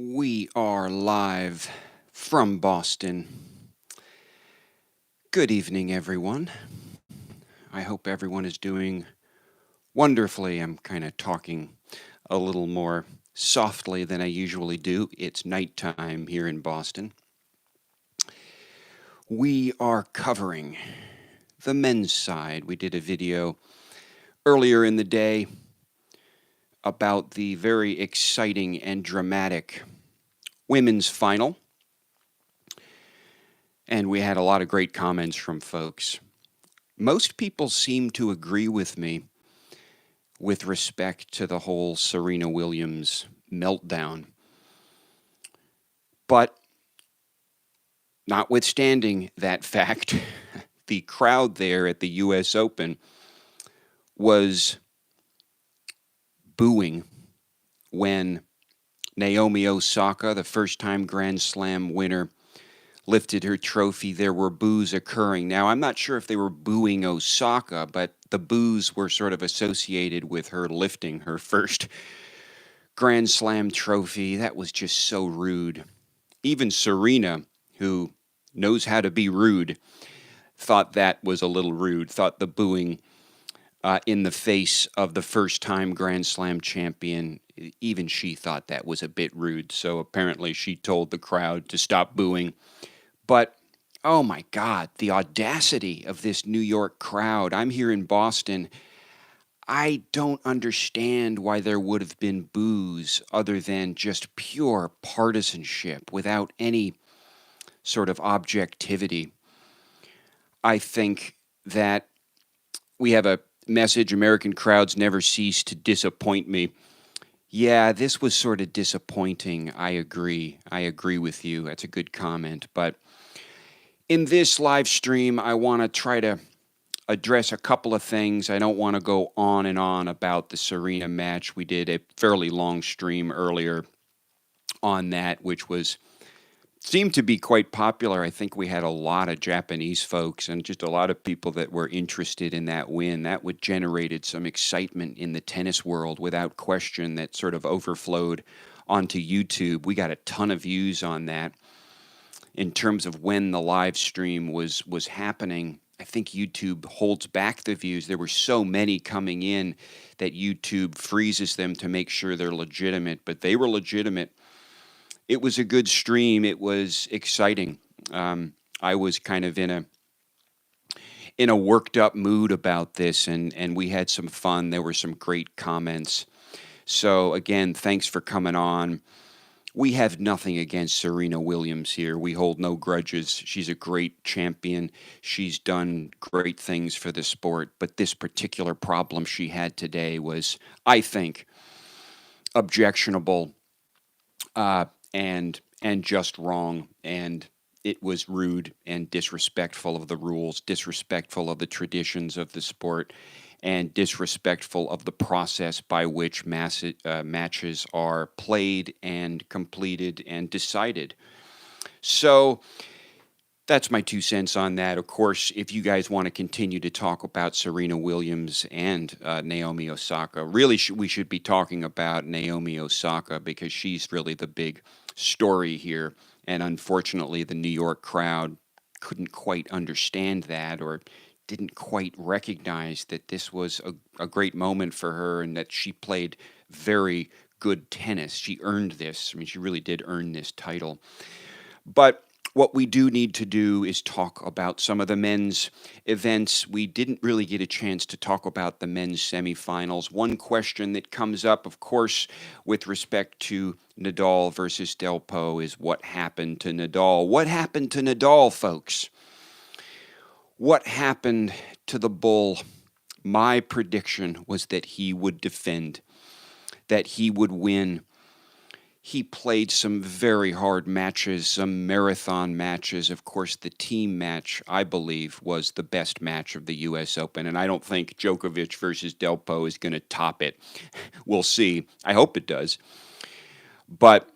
We are live from Boston. Good evening, everyone. I hope everyone is doing wonderfully. I'm kind of talking a little more softly than I usually do. It's nighttime here in Boston. We are covering the men's side. We did a video earlier in the day about the very exciting and dramatic women's final. And we had a lot of great comments from folks. Most people seem to agree with me with respect to the whole Serena Williams meltdown. But notwithstanding that fact, the crowd there at the U.S. Open was booing when Naomi Osaka, the first-time Grand Slam winner, lifted her trophy. There were boos occurring. Now, I'm not sure if they were booing Osaka, but the boos were sort of associated with her lifting her first Grand Slam trophy. That was just so rude. Even Serena, who knows how to be rude, thought that was a little rude, thought the booing in the face of the first-time Grand Slam champion, even she thought that was a bit rude. So apparently she told the crowd to stop booing. But, oh my God, the audacity of this New York crowd. I'm here in Boston. I don't understand why there would have been boos other than just pure partisanship without any sort of objectivity. I think that we have a message, American crowds never cease to disappoint me. Yeah, this was sort of disappointing. I agree. I agree with you. That's a good comment. But in this live stream, I want to try to address a couple of things. I don't want to go on and on about the Serena match. We did a fairly long stream earlier on that, which seemed to be quite popular. I think we had a lot of Japanese folks and just a lot of people that were interested in that win. That would generated some excitement in the tennis world without question that sort of overflowed onto YouTube. We got a ton of views on that. In terms of when the live stream was happening, I think YouTube holds back the views. There were so many coming in that YouTube freezes them to make sure they're legitimate, but they were legitimate. It was a good stream. It was exciting. I was kind of in a worked up mood about this, and we had some fun. There were some great comments. So again, thanks for coming on. We have nothing against Serena Williams here. We hold no grudges. She's a great champion. She's done great things for the sport. But this particular problem she had today was, I think, objectionable and just wrong. And it was rude and disrespectful of the rules, disrespectful of the traditions of the sport, and disrespectful of the process by which matches are played and completed and decided. So that's my 2 cents on that. Of course, if you guys want to continue to talk about Serena Williams and Naomi Osaka, really we should be talking about Naomi Osaka because she's really the big story here. And unfortunately, the New York crowd couldn't quite understand that or didn't quite recognize that this was a great moment for her and that she played very good tennis. She earned this. I mean, she really did earn this title. But what we do need to do is talk about some of the men's events. We didn't really get a chance to talk about the men's semifinals. One question that comes up, of course, with respect to Nadal versus Delpo is what happened to Nadal? What happened to Nadal, folks? What happened to the Bull? My prediction was that he would defend, that he would win. He played some very hard matches, some marathon matches. Of course, the team match, I believe, was the best match of the U.S. Open, and I don't think Djokovic versus Delpo is going to top it. We'll see. I hope it does. But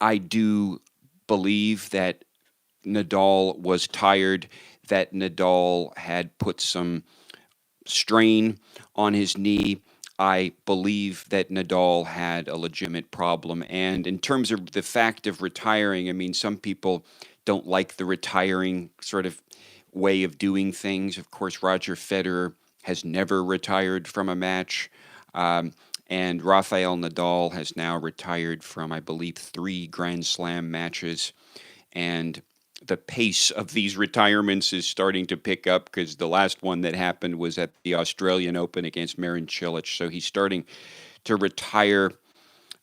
I do believe that Nadal was tired, that Nadal had put some strain on his knee. I believe that Nadal had a legitimate problem. And in terms of the fact of retiring, I mean, some people don't like the retiring sort of way of doing things. Of course, Roger Federer has never retired from a match. Um, and Rafael Nadal has now retired from, I believe, 3 Grand Slam matches. And the pace of these retirements is starting to pick up because the last one that happened was at the Australian Open against Marin Cilic. So he's starting to retire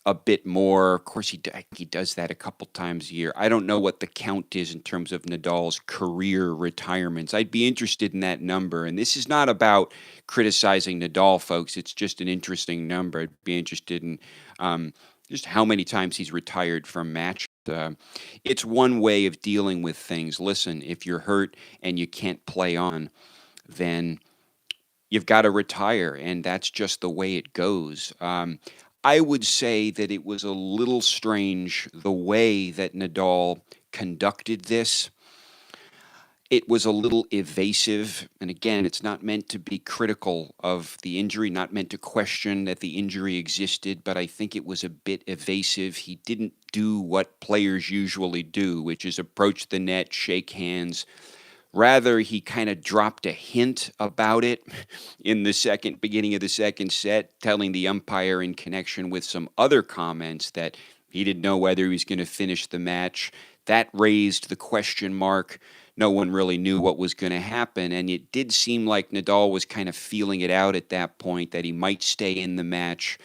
a bit more. Of course, he does that a couple times a year. I don't know what the count is in terms of Nadal's career retirements. I'd be interested in that number. And this is not about criticizing Nadal, folks. It's just an interesting number. I'd be interested in just how many times he's retired from matches. It's one way of dealing with things. Listen, if you're hurt and you can't play on, then you've got to retire, and that's just the way it goes. I would say that it was a little strange the way that Nadal conducted this. It was a little evasive. And again, it's not meant to be critical of the injury, not meant to question that the injury existed, but I think it was a bit evasive. He didn't do what players usually do, which is approach the net, shake hands. Rather, he kind of dropped a hint about it in the beginning of the second set, telling the umpire in connection with some other comments that he didn't know whether he was going to finish the match. That raised the question mark. No one really knew what was going to happen, and it did seem like Nadal was kind of feeling it out at that point, that he might stay in the match.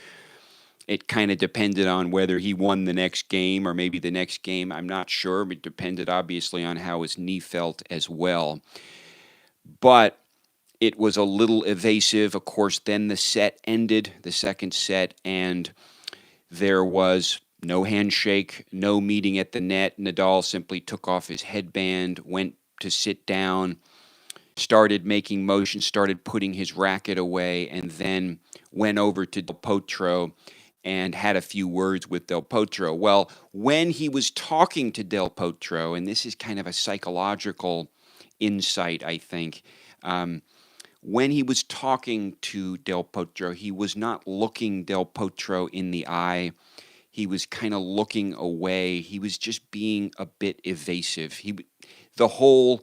It kind of depended on whether he won the next game or maybe the next game. I'm not sure. It depended obviously on how his knee felt as well. But it was a little evasive. Of course, then the set ended, the second set, and there was no handshake, no meeting at the net. Nadal simply took off his headband, went to sit down, started making motions, started putting his racket away, and then went over to Del Potro and had a few words with Del Potro. Well, when he was talking to Del Potro, and this is kind of a psychological insight, I think, when he was talking to Del Potro, he was not looking Del Potro in the eye. He was kind of looking away. He was just being a bit evasive. The whole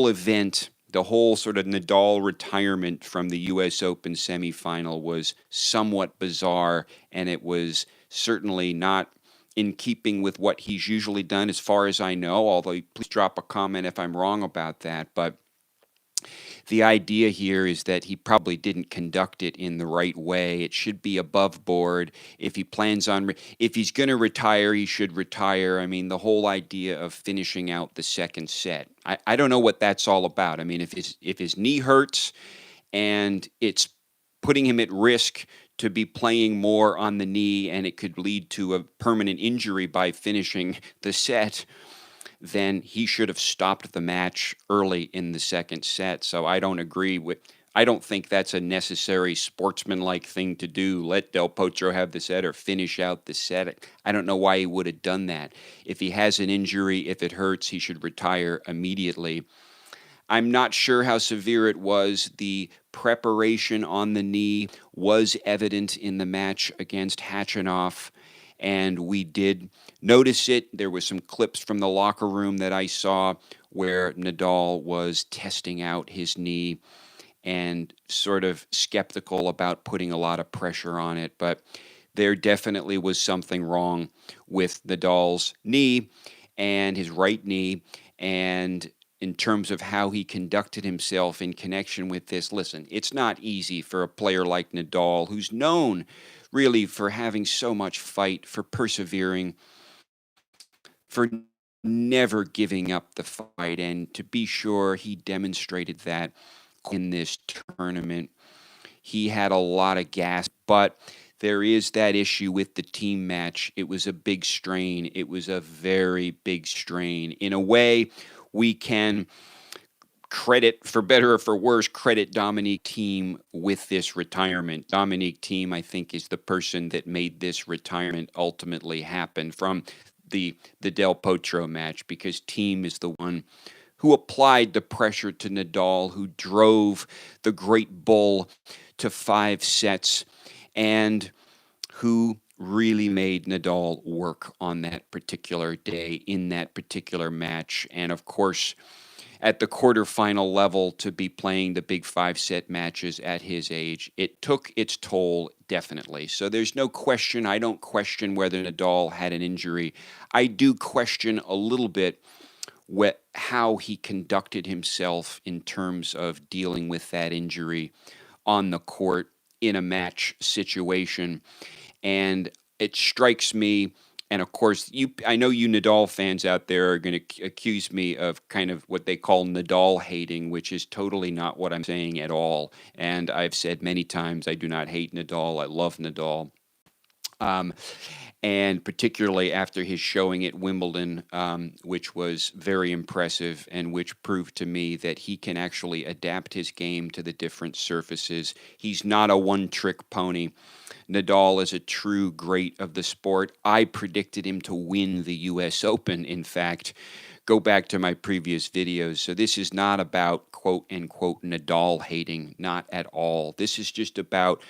event, the whole sort of Nadal retirement from the U.S. Open semifinal was somewhat bizarre, and it was certainly not in keeping with what he's usually done, as far as I know, although please drop a comment if I'm wrong about that. But the idea here is that he probably didn't conduct it in the right way. It should be above board. If he plans on, if he's going to retire, he should retire. I mean, the whole idea of finishing out the second set, I don't know what that's all about. I mean, if his knee hurts and it's putting him at risk to be playing more on the knee and it could lead to a permanent injury by finishing the set, then he should have stopped the match early in the second set. So I don't think that's a necessary sportsmanlike thing to do. Let Del Potro have the set or finish out the set. I don't know why he would have done that. If he has an injury, if it hurts, he should retire immediately. I'm not sure how severe it was. The preparation on the knee was evident in the match against Khachanov, and we did notice it. There were some clips from the locker room that I saw where Nadal was testing out his knee and sort of skeptical about putting a lot of pressure on it. But there definitely was something wrong with Nadal's knee and his right knee. And in terms of how he conducted himself in connection with this, listen, it's not easy for a player like Nadal, who's known really for having so much fight, for persevering, for never giving up the fight. And to be sure, he demonstrated that in this tournament. He had a lot of gas, but there is that issue with the team match. It was a big strain. It was a very big strain. In a way, we can credit, for better or for worse, credit Dominic Thiem with this retirement. Dominic Thiem, I think, is the person that made this retirement ultimately happen from the Del Potro match, because Thiem is the one who applied the pressure to Nadal, who drove the great bull to 5 sets and who really made Nadal work on that particular day in that particular match. And of course, at the quarterfinal level, to be playing the big 5-set matches at his age, it took its toll, definitely. So there's no question. I don't question whether Nadal had an injury. I do question a little bit how he conducted himself in terms of dealing with that injury on the court in a match situation. And it strikes me, and of course, I know you Nadal fans out there are going to accuse me of kind of what they call Nadal hating, which is totally not what I'm saying at all. And I've said many times I do not hate Nadal. I love Nadal. Um, and particularly after his showing at Wimbledon, which was very impressive and which proved to me that he can actually adapt his game to the different surfaces. He's not a one-trick pony. Nadal is a true great of the sport. I predicted him to win the U.S. Open, in fact. Go back to my previous videos. So this is not about quote-unquote Nadal hating, not at all. This is just about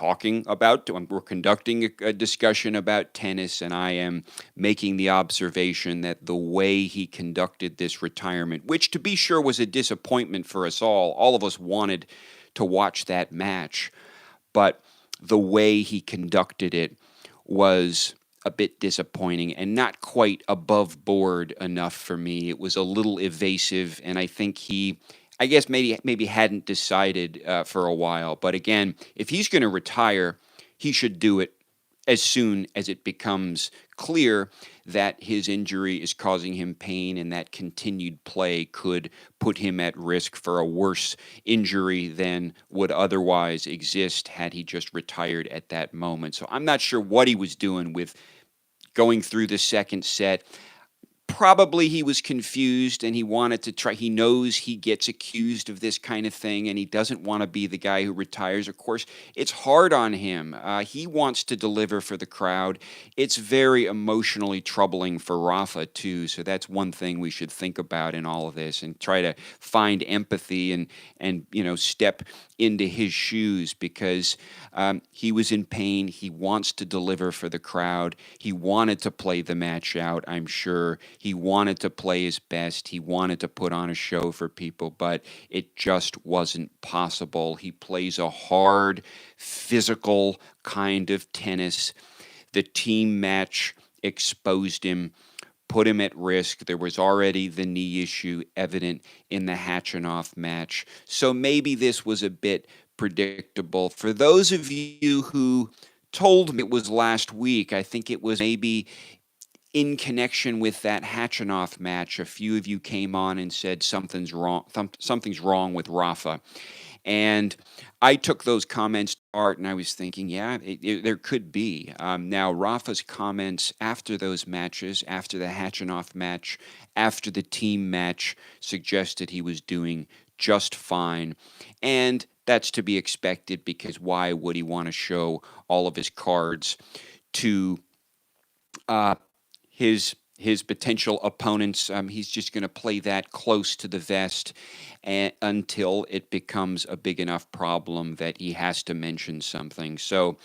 we're conducting a discussion about tennis, and I am making the observation that the way he conducted this retirement, which to be sure was a disappointment for us all of us wanted to watch that match, but the way he conducted it was a bit disappointing and not quite above board enough for me. It was a little evasive, and I guess maybe hadn't decided for a while. But again, if he's going to retire, he should do it as soon as it becomes clear that his injury is causing him pain and that continued play could put him at risk for a worse injury than would otherwise exist had he just retired at that moment. So I'm not sure what he was doing with going through the second set. Probably he was confused and he wanted to try. He knows he gets accused of this kind of thing and he doesn't want to be the guy who retires. Of course, it's hard on him. He wants to deliver for the crowd. It's very emotionally troubling for Rafa, too. So that's one thing we should think about in all of this and try to find empathy and step into his shoes because he was in pain. He wants to deliver for the crowd. He wanted to play the match out, I'm sure. He wanted to play his best. He wanted to put on a show for people, but it just wasn't possible. He plays a hard, physical kind of tennis. The team match exposed him, put him at risk. There was already the knee issue evident in the Hachinov match. So maybe this was a bit predictable. For those of you who told me it was last week, I think it was maybe in connection with that Hachinov match, a few of you came on and said something's wrong with Rafa. And I took those comments to heart and I was thinking, yeah, there could be. Now, Rafa's comments after those matches, after the Hachinov match, after the team match, suggested he was doing just fine. And that's to be expected because why would he want to show all of his cards to his potential opponents? He's just going to play that close to the vest until it becomes a big enough problem that he has to mention something. So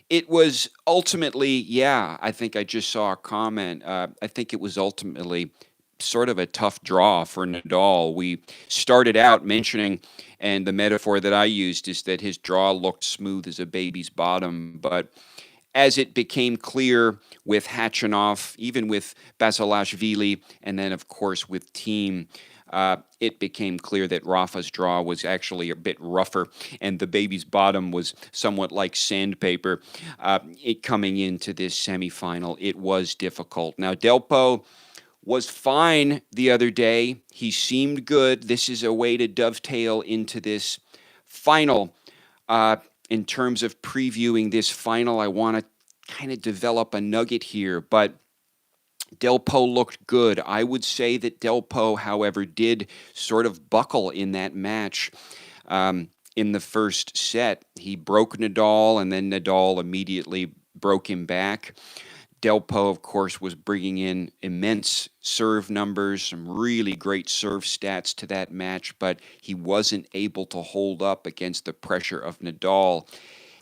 it was ultimately, I think I just saw a comment. I think it was ultimately sort of a tough draw for Nadal. We started out mentioning, and the metaphor that I used is that his draw looked smooth as a baby's bottom, but as it became clear with Hachinov, even with Basilashvili, and then, of course, with Thiem, it became clear that Rafa's draw was actually a bit rougher, and the baby's bottom was somewhat like sandpaper. Coming into this semifinal, it was difficult. Now, Delpo was fine the other day. He seemed good. This is a way to dovetail into this final. In terms of previewing this final, I want to kind of develop a nugget here, but Delpo looked good. I would say that Delpo, however, did sort of buckle in that match. In the first set, he broke Nadal, and then Nadal immediately broke him back. Delpo, of course, was bringing in immense serve numbers, some really great serve stats to that match, but he wasn't able to hold up against the pressure of Nadal.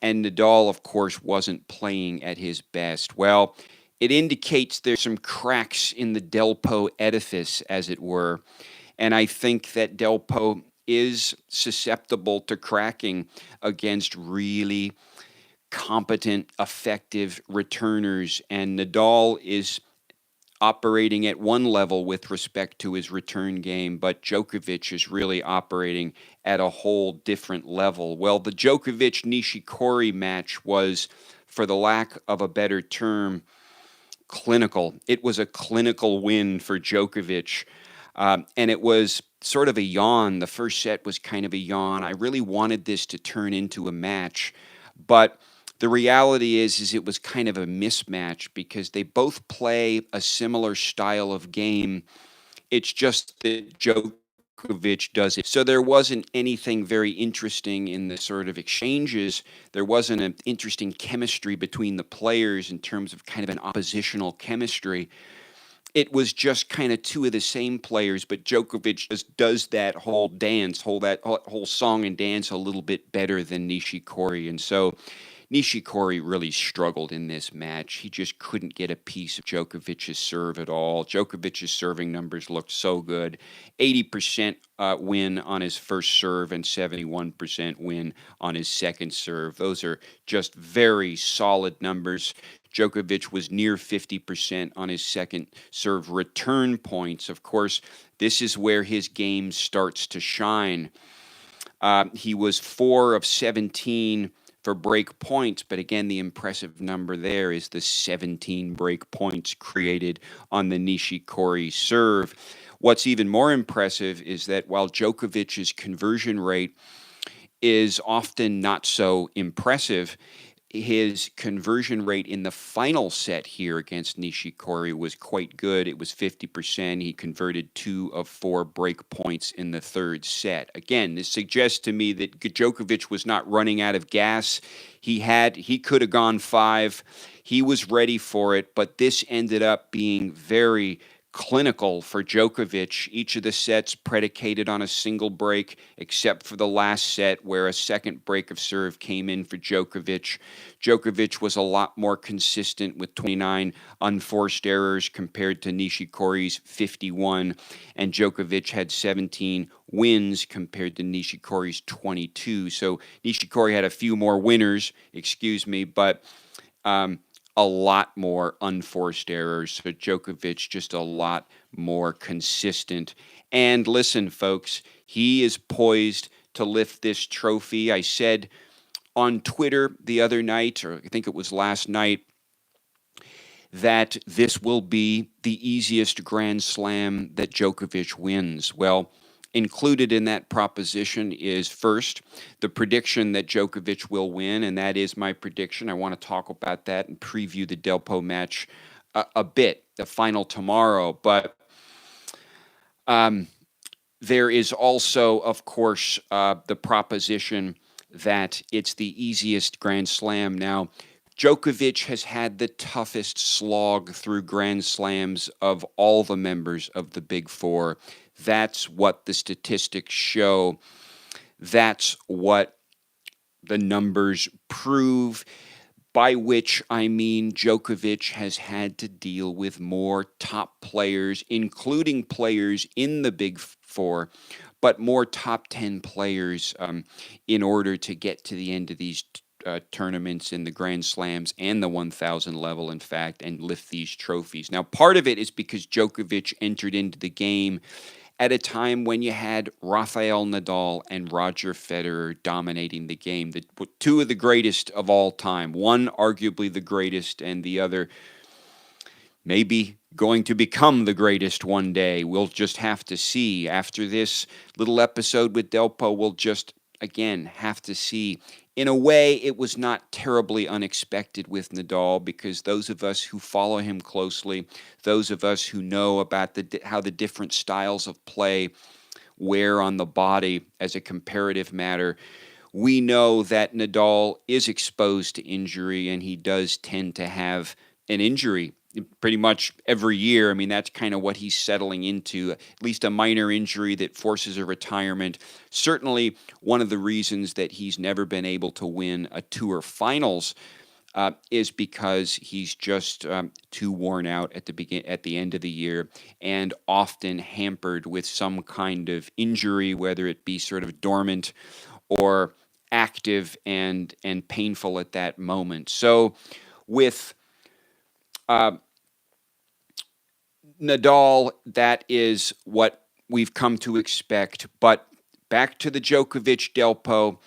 And Nadal, of course, wasn't playing at his best. Well, it indicates there's some cracks in the Delpo edifice, as it were. And I think that Delpo is susceptible to cracking against really competent, effective returners. And Nadal is operating at one level with respect to his return game, but Djokovic is really operating at a whole different level. Well, the Djokovic Nishikori match was, for the lack of a better term, clinical. It was a clinical win for Djokovic. And it was sort of a yawn. The first set was kind of a yawn. I really wanted this to turn into a match, but the reality is it was kind of a mismatch because they both play a similar style of game. It's just that Djokovic does it. So there wasn't anything very interesting in the sort of exchanges. There wasn't an interesting chemistry between the players in terms of kind of an oppositional chemistry. It was just kind of two of the same players, but Djokovic just does that whole dance, that whole song and dance a little bit better than Nishikori. And so Nishikori really struggled in this match. He just couldn't get a piece of Djokovic's serve at all. Djokovic's serving numbers looked so good. 80% win on his first serve and 71% win on his second serve. Those are just very solid numbers. Djokovic was near 50% on his second serve return points. Of course, this is where his game starts to shine. He was 4 of 17 for break points, but again, the impressive number there is the 17 break points created on the Nishikori serve. What's even more impressive is that while Djokovic's conversion rate is often not so impressive, his conversion rate in the final set here against Nishikori was quite good. It was 50%. He converted 2 of 4 break points in the third set. Again, this suggests to me that Djokovic was not running out of gas. He could have gone 5. He was ready for it, but this ended up being very clinical for Djokovic. Each of the sets predicated on a single break, except for the last set where a second break of serve came in for Djokovic. Djokovic was a lot more consistent with 29 unforced errors compared to Nishikori's 51, and Djokovic had 17 wins compared to Nishikori's 22. So Nishikori had a few more winners, but a lot more unforced errors. So Djokovic just a lot more consistent. And listen, folks, he is poised to lift this trophy. I said on Twitter the other night, or I think it was last night, that this will be the easiest Grand Slam that Djokovic wins. Well, included in that proposition is, first, the prediction that Djokovic will win, and that is my prediction. I want to talk about that and preview the Delpo match a bit, the final tomorrow. But there is also, of course, the proposition that it's the easiest Grand Slam. Now, Djokovic has had the toughest slog through Grand Slams of all the members of the Big Four. That's what the statistics show. That's what the numbers prove, by which I mean Djokovic has had to deal with more top players, including players in the Big Four, but more top 10 players in order to get to the end of these tournaments in the Grand Slams and the 1,000 level, in fact, and lift these trophies. Now, part of it is because Djokovic entered into the game at a time when you had Rafael Nadal and Roger Federer dominating the game, two of the greatest of all time, one arguably the greatest and the other maybe going to become the greatest one day. We'll just have to see. After this little episode with Delpo, we'll just, again, have to see. In a way, it was not terribly unexpected with Nadal, because those of us who follow him closely, those of us who know about how the different styles of play wear on the body as a comparative matter, we know that Nadal is exposed to injury, and he does tend to have an injury pretty much every year. I mean, that's kind of what he's settling into, at least a minor injury that forces a retirement. Certainly one of the reasons that he's never been able to win a tour finals is because he's just too worn out at the end of the year, and often hampered with some kind of injury, whether it be sort of dormant or active and painful at that moment. So with Nadal, that is what we've come to expect. But back to the Djokovic Delpo.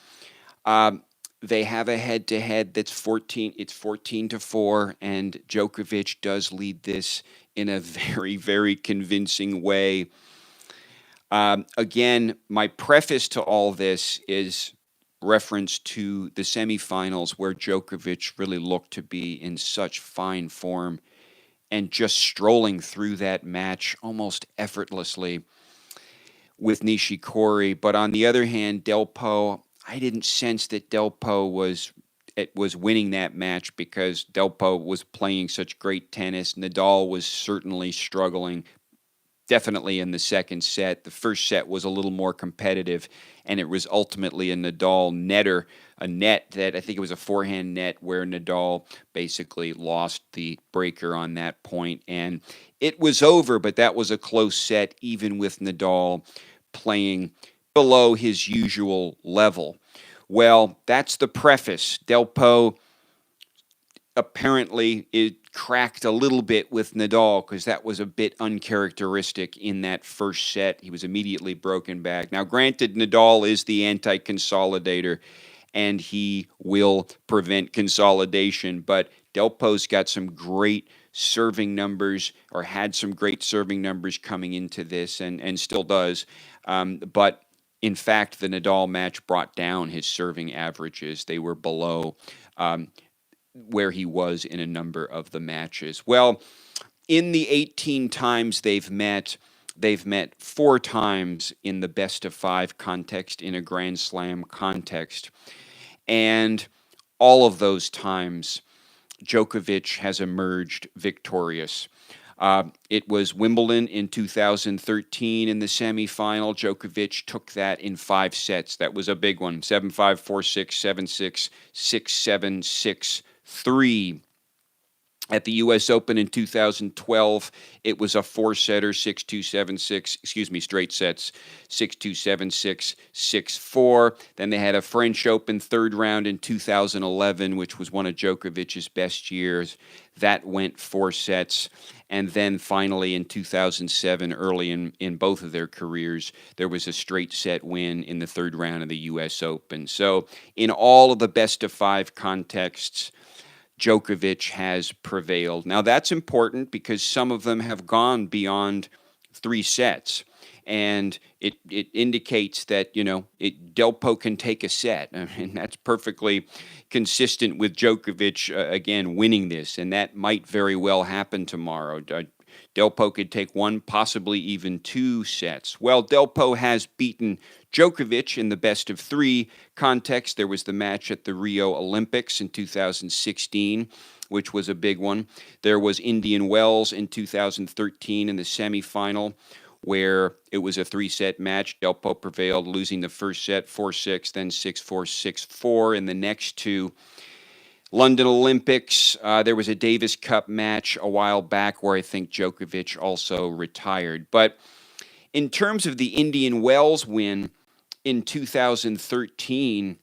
They have a head-to-head that's 14. It's 14-4, and Djokovic does lead this in a very, very convincing way. Again, my preface to all this is reference to the semifinals, where Djokovic really looked to be in such fine form and just strolling through that match almost effortlessly with Nishikori. But on the other hand, Delpo, I didn't sense that Delpo was winning that match, because Delpo was playing such great tennis. Nadal was certainly struggling, definitely in the second set. The first set was a little more competitive, and it was ultimately a Nadal netter, a net that I think it was a forehand net where Nadal basically lost the breaker on that point. And it was over, but that was a close set, even with Nadal playing below his usual level. Well, that's the preface. Delpo apparently it cracked a little bit with Nadal, because that was a bit uncharacteristic in that first set. He was immediately broken back. Now, granted, Nadal is the anti-consolidator, and he will prevent consolidation, but Delpo's got some great serving numbers, or had some great serving numbers coming into this, and still does. But in fact, the Nadal match brought down his serving averages. They were below where he was in a number of the matches. Well, in the 18 times they've met 4 times in the best-of-5 context, in a Grand Slam context. And all of those times, Djokovic has emerged victorious. It was Wimbledon in 2013 in the semifinal. Djokovic took that in 5 sets. That was a big one. 7-5, 4-6, 7-6, 6-7, 6-3. At the U.S. Open in 2012, it was a 4-setter, 6-2, 7-6, straight sets, 6-2, 7-6, 6-4. Then they had a French Open third round in 2011, which was one of Djokovic's best years. That went 4 sets. And then finally in 2007, early in both of their careers, there was a straight set win in the third round of the U.S. Open. So in all of the best-of-5 contexts, Djokovic has prevailed. Now, that's important, because some of them have gone beyond 3 sets. And it indicates that, Delpo can take a set. I mean, that's perfectly consistent with Djokovic, again, winning this. And that might very well happen tomorrow. Delpo could take 1, possibly even 2 sets. Well, Delpo has beaten Djokovic in the best-of-3 context. There was the match at the Rio Olympics in 2016, which was a big one. There was Indian Wells in 2013 in the semifinal, where it was a 3-set match. Delpo prevailed, losing the first set 4-6, then 6-4, 6-4 in the next 2. London Olympics, there was a Davis Cup match a while back where I think Djokovic also retired. But in terms of the Indian Wells win in 2013,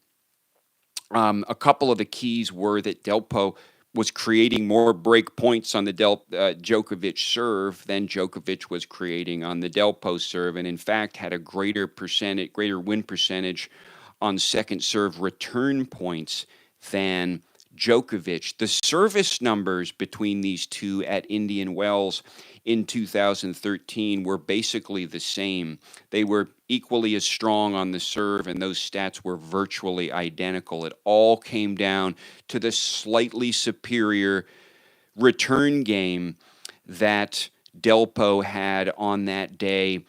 a couple of the keys were that Delpo was creating more break points on the Djokovic serve than Djokovic was creating on the Delpo serve, and in fact had a greater win percentage on second serve return points than Djokovic. The service numbers between these two at Indian Wells in 2013 were basically the same. They were equally as strong on the serve, and those stats were virtually identical. It all came down to the slightly superior return game that Delpo had on that day,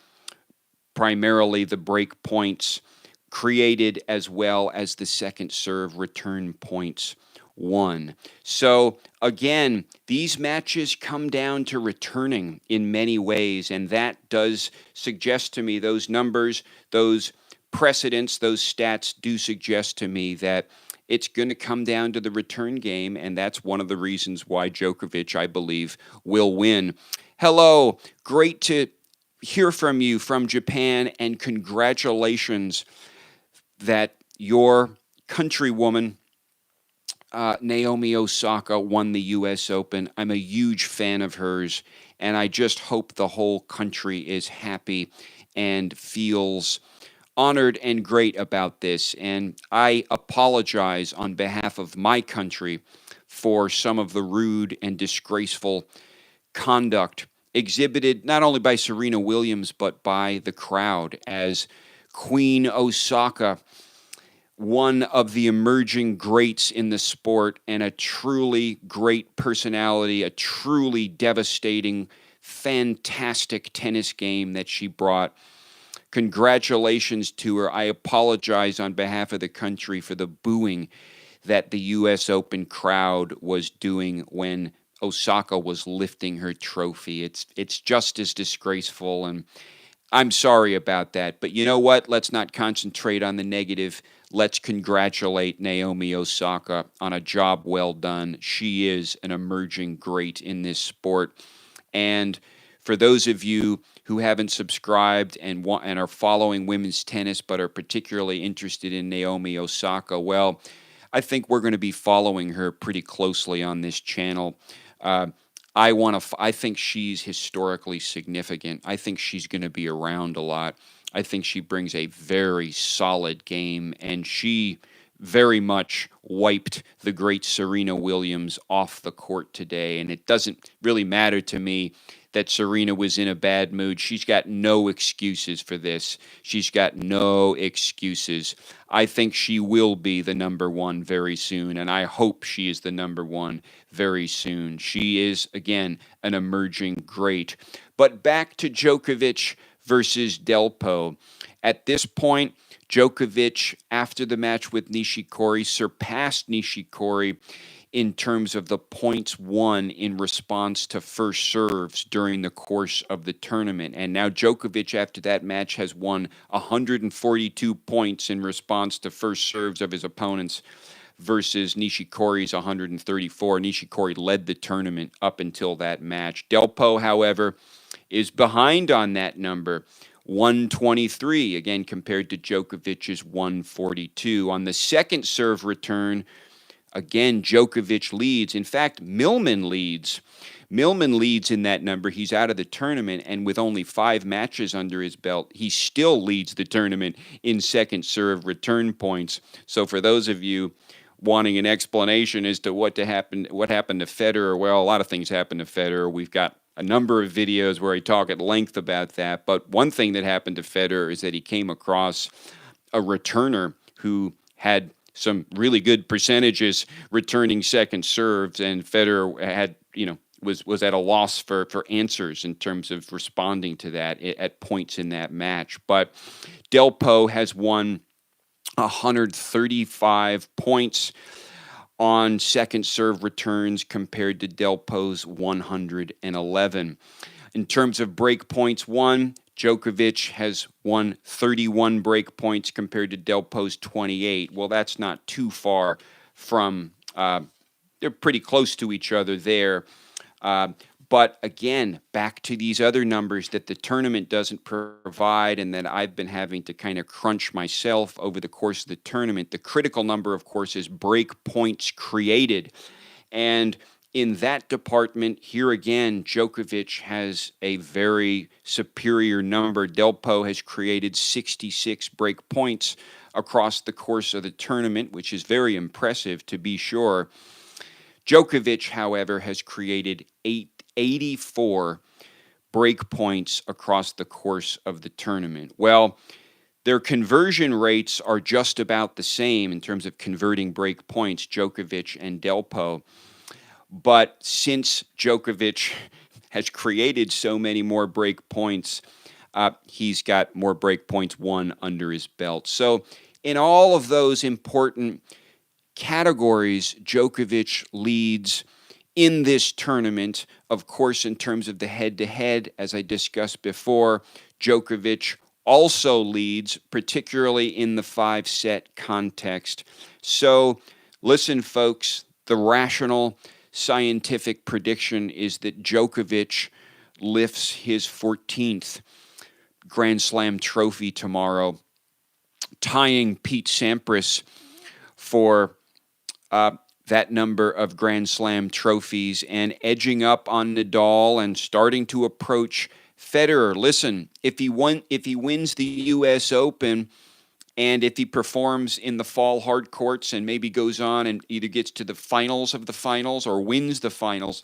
primarily the break points created as well as the second serve return points won. So again, these matches come down to returning in many ways, and that does suggest to me, those numbers, those precedents, those stats do suggest to me that it's going to come down to the return game, and that's one of the reasons why Djokovic, I believe, will win. Hello, great to hear from you from Japan, and congratulations that your countrywoman, Naomi Osaka, won the U.S. Open. I'm a huge fan of hers, and I just hope the whole country is happy and feels honored and great about this. And I apologize on behalf of my country for some of the rude and disgraceful conduct exhibited not only by Serena Williams, but by the crowd, as Queen Osaka, one of the emerging greats in the sport and a truly great personality, a truly devastating, fantastic tennis game that she brought. Congratulations to her. I apologize on behalf of the country for the booing that the U.S. Open crowd was doing when Osaka was lifting her trophy. It's just as disgraceful, and I'm sorry about that. But you know what? Let's not concentrate on the negative. Let's congratulate Naomi Osaka on a job well done. She is an emerging great in this sport. And for those of you who haven't subscribed and are following women's tennis but are particularly interested in Naomi Osaka, well, I think we're going to be following her pretty closely on this channel. I think she's historically significant. I think she's going to be around a lot. I think she brings a very solid game, and she very much wiped the great Serena Williams off the court today. And it doesn't really matter to me that Serena was in a bad mood. She's got no excuses for this. She's got no excuses. I think she will be the number one very soon, and I hope she is the number one very soon. She is, again, an emerging great. But back to Djokovic versus Delpo. At this point, Djokovic, after the match with Nishikori, surpassed Nishikori in terms of the points won in response to first serves during the course of the tournament. And now Djokovic, after that match, has won 142 points in response to first serves of his opponents versus Nishikori's 134. Nishikori led the tournament up until that match. Delpo, however, is behind on that number, 123, again, compared to Djokovic's 142. On the second serve return, again, Djokovic leads. In fact, Millman leads. Millman leads in that number. He's out of the tournament, and with only 5 matches under his belt, he still leads the tournament in second serve return points. So for those of you wanting an explanation as to what happened to Federer, well, a lot of things happened to Federer. We've got a number of videos where I talk at length about that. But one thing that happened to Federer is that he came across a returner who had some really good percentages returning second serves, and Federer had, was at a loss for answers in terms of responding to that at points in that match. But Delpo has won 135 points on second serve returns compared to Delpo's 111. In terms of break points won, Djokovic has won 31 break points compared to Delpo's 28. Well, that's not too far from, they're pretty close to each other there. But again, back to these other numbers that the tournament doesn't provide and that I've been having to kind of crunch myself over the course of the tournament. The critical number, of course, is break points created. And in that department, here again, Djokovic has a very superior number. Delpo has created 66 break points across the course of the tournament, which is very impressive to be sure. Djokovic, however, has created 84 break points across the course of the tournament. Well, their conversion rates are just about the same in terms of converting break points, Djokovic and Delpo. But since Djokovic has created so many more break points, he's got more break points won under his belt. So in all of those important categories, Djokovic leads in this tournament. Of course, in terms of the head-to-head, as I discussed before, Djokovic also leads, particularly in the 5-set context. So, listen, folks, the rational, scientific prediction is that Djokovic lifts his 14th Grand Slam trophy tomorrow, tying Pete Sampras for that number of Grand Slam trophies and edging up on Nadal and starting to approach Federer. Listen, if he wins the U.S. Open and if he performs in the fall hard courts and maybe goes on and either gets to the finals of the finals or wins the finals,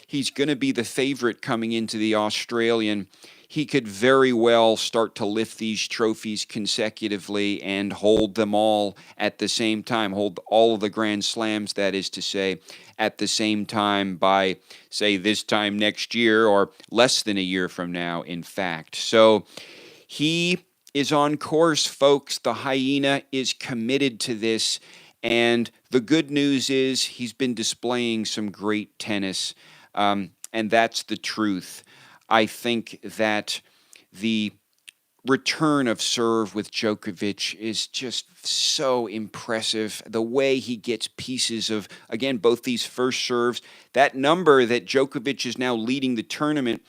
he's going to be the favorite coming into the Australian. He could very well start to lift these trophies consecutively and hold them all at the same time, hold all of the Grand Slams, that is to say, at the same time by, say, this time next year or less than a year from now, in fact. So he is on course, folks. The hyena is committed to this, and the good news is he's been displaying some great tennis, and that's the truth. I think that the return of serve with Djokovic is just so impressive. The way he gets pieces of, again, both these first serves, that number that Djokovic is now leading the tournament.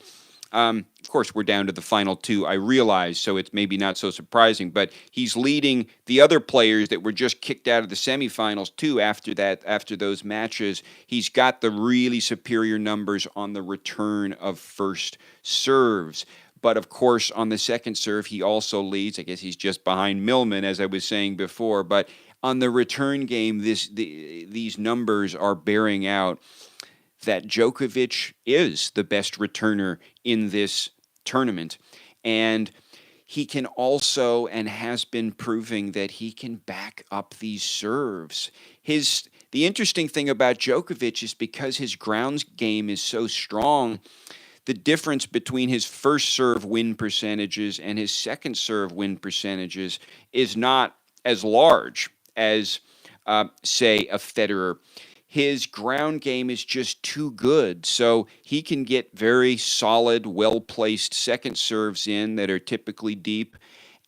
Of course, we're down to the final two, I realize, so it's maybe not so surprising, but he's leading the other players that were just kicked out of the semifinals too after those matches. He's got the really superior numbers on the return of first serves. But of course, on the second serve, he also leads. I guess he's just behind Millman, as I was saying before. But on the return game, these numbers are bearing out that Djokovic is the best returner in this tournament. And he can also and has been proving that he can back up these serves. The interesting thing about Djokovic is because his ground game is so strong, the difference between his first serve win percentages and his second serve win percentages is not as large as, say, a Federer. His ground game is just too good, so he can get very solid, well-placed second serves in that are typically deep,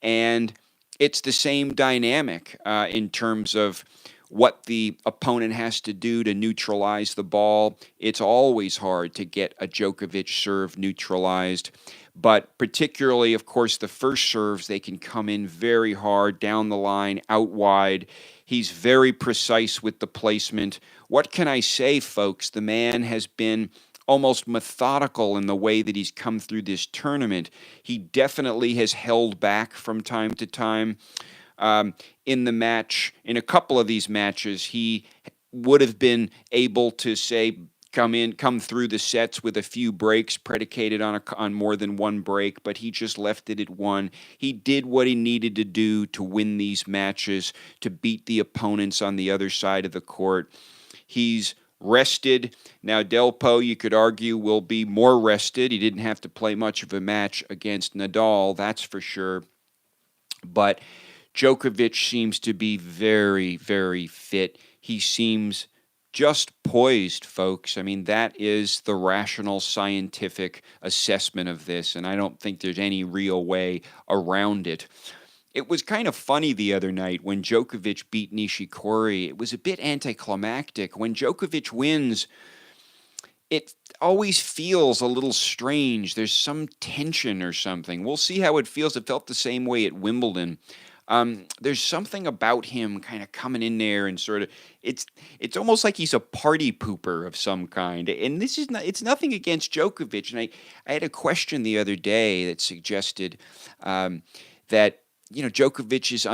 and it's the same dynamic in terms of what the opponent has to do to neutralize the ball. It's always hard to get a Djokovic serve neutralized, but particularly, of course, the first serves, they can come in very hard, down the line, out wide. He's very precise with the placement. What can I say, folks? The man has been almost methodical in the way that he's come through this tournament. He definitely has held back from time to time. In the match, in a couple of these matches, he would have been able to, say, come through the sets with a few breaks predicated on more than one break, but he just left it at one. He did what he needed to do to win these matches, to beat the opponents on the other side of the court. He's rested. Now, Delpo, you could argue, will be more rested. He didn't have to play much of a match against Nadal, that's for sure. But Djokovic seems to be very, very fit. He seems just poised, folks. I mean, that is the rational, scientific assessment of this, and I don't think there's any real way around it. It was kind of funny the other night when Djokovic beat Nishikori. It was a bit anticlimactic. When Djokovic wins, it always feels a little strange. There's some tension or something. We'll see how it feels. It felt the same way at Wimbledon. There's something about him kind of coming in there and sort of, it's almost like he's a party pooper of some kind. And this is not, it's nothing against Djokovic. And I had a question the other day that suggested that, Djokovic is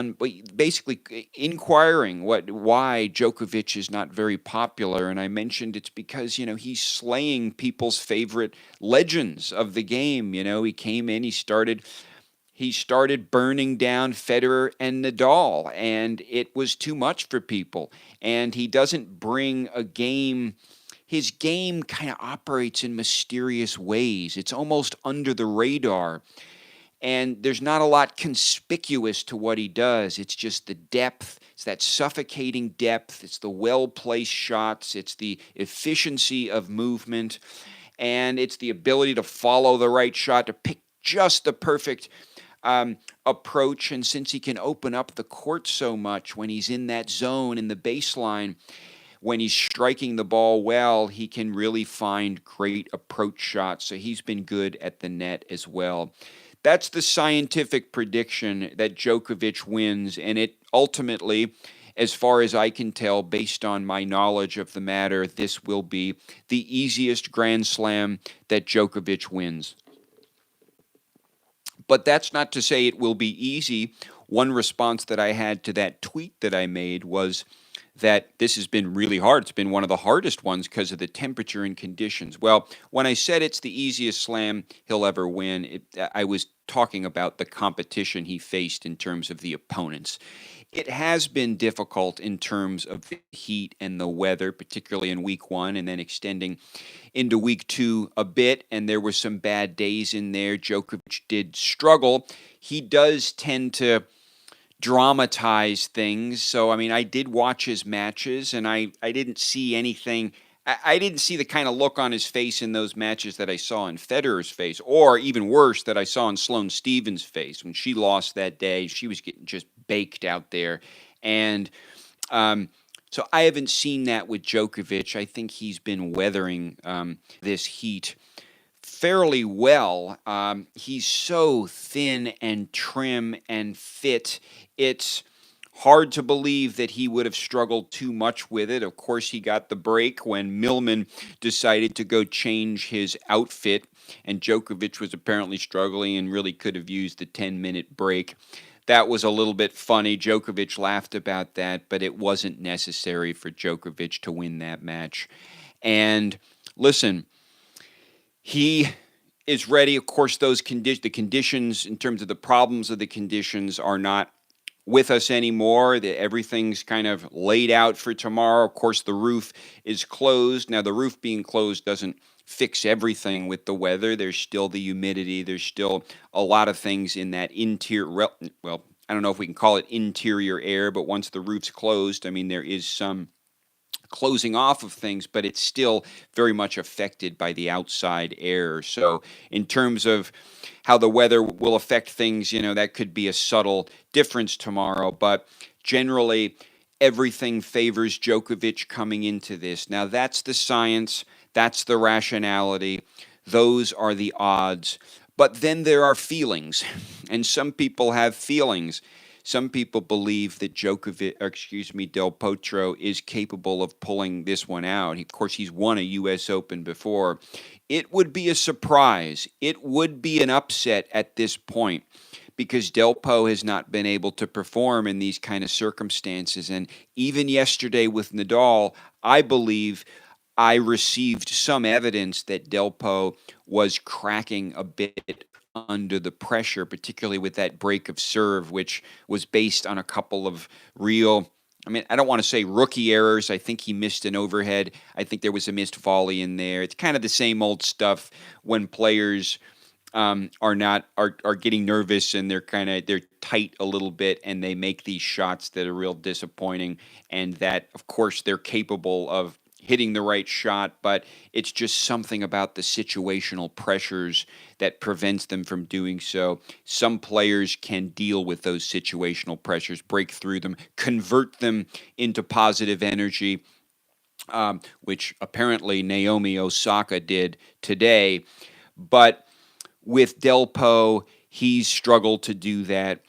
basically inquiring why Djokovic is not very popular. And I mentioned it's because, he's slaying people's favorite legends of the game. He came in, he started burning down Federer and Nadal, and it was too much for people. And he doesn't bring a game. His game kind of operates in mysterious ways. It's almost under the radar. and there's not a lot conspicuous to what he does. It's just the depth. It's that suffocating depth. It's the well-placed shots. It's the efficiency of movement, and it's the ability to follow the right shot, to pick just the perfect approach. And since he can open up the court so much when he's in that zone in the baseline, when he's striking the ball well, he can really find great approach shots. So he's been good at the net as well. That's the scientific prediction that Djokovic wins, and it ultimately, as far as I can tell, based on my knowledge of the matter, this will be the easiest Grand Slam that Djokovic wins. But that's not to say it will be easy. One response that I had to that tweet that I made was that this has been really hard. It's been one of the hardest ones because of the temperature and conditions. Well, when I said it's the easiest slam he'll ever win, I was talking about the competition he faced in terms of the opponents. It has been difficult in terms of the heat and the weather, particularly in week one, and then extending into week two a bit. And there were some bad days in there. Djokovic did struggle. He does tend to dramatize things. So, I mean, I did watch his matches, and I didn't see anything. I didn't see the kind of look on his face in those matches that I saw in Federer's face, or even worse, that I saw in Sloane Stephens' face when she lost that day. She was getting just baked out there. And so I haven't seen that with Djokovic. I think he's been weathering this heat fairly well. He's so thin and trim and fit. It's hard to believe that he would have struggled too much with it. Of course, he got the break when Millman decided to go change his outfit, and Djokovic was apparently struggling and really could have used the 10-minute break. That was a little bit funny. Djokovic laughed about that, but it wasn't necessary for Djokovic to win that match. And listen, he is ready. Of course, the conditions, in terms of the problems of the conditions, are not with us anymore. Everything's kind of laid out for tomorrow. Of course, the roof is closed. Now, the roof being closed doesn't fix everything with the weather. There's still the humidity. There's still a lot of things in that interior. Well, I don't know if we can call it interior air, but once the roof's closed, I mean, there is some closing off of things, but it's still very much affected by the outside air. So in terms of how the weather will affect things, that could be a subtle difference tomorrow. But generally, everything favors Djokovic coming into this. Now, that's the science. That's the rationality. Those are the odds. But then there are feelings, and some people have feelings. Some people believe that Del Potro is capable of pulling this one out. Of course, he's won a U.S. Open before. It would be a surprise. It would be an upset at this point because Del Potro has not been able to perform in these kind of circumstances. And even yesterday with Nadal, I believe I received some evidence that Del Potro was cracking a bit under the pressure, particularly with that break of serve, which was based on a couple of real, I don't want to say rookie errors. I think he missed an overhead. I think there was a missed volley in there. It's kind of the same old stuff when players are getting nervous and they're tight a little bit and they make these shots that are real disappointing, and that, of course, they're capable of hitting the right shot, but it's just something about the situational pressures that prevents them from doing so. Some players can deal with those situational pressures, break through them, convert them into positive energy, which apparently Naomi Osaka did today. But with Del Potro, he's struggled to do that.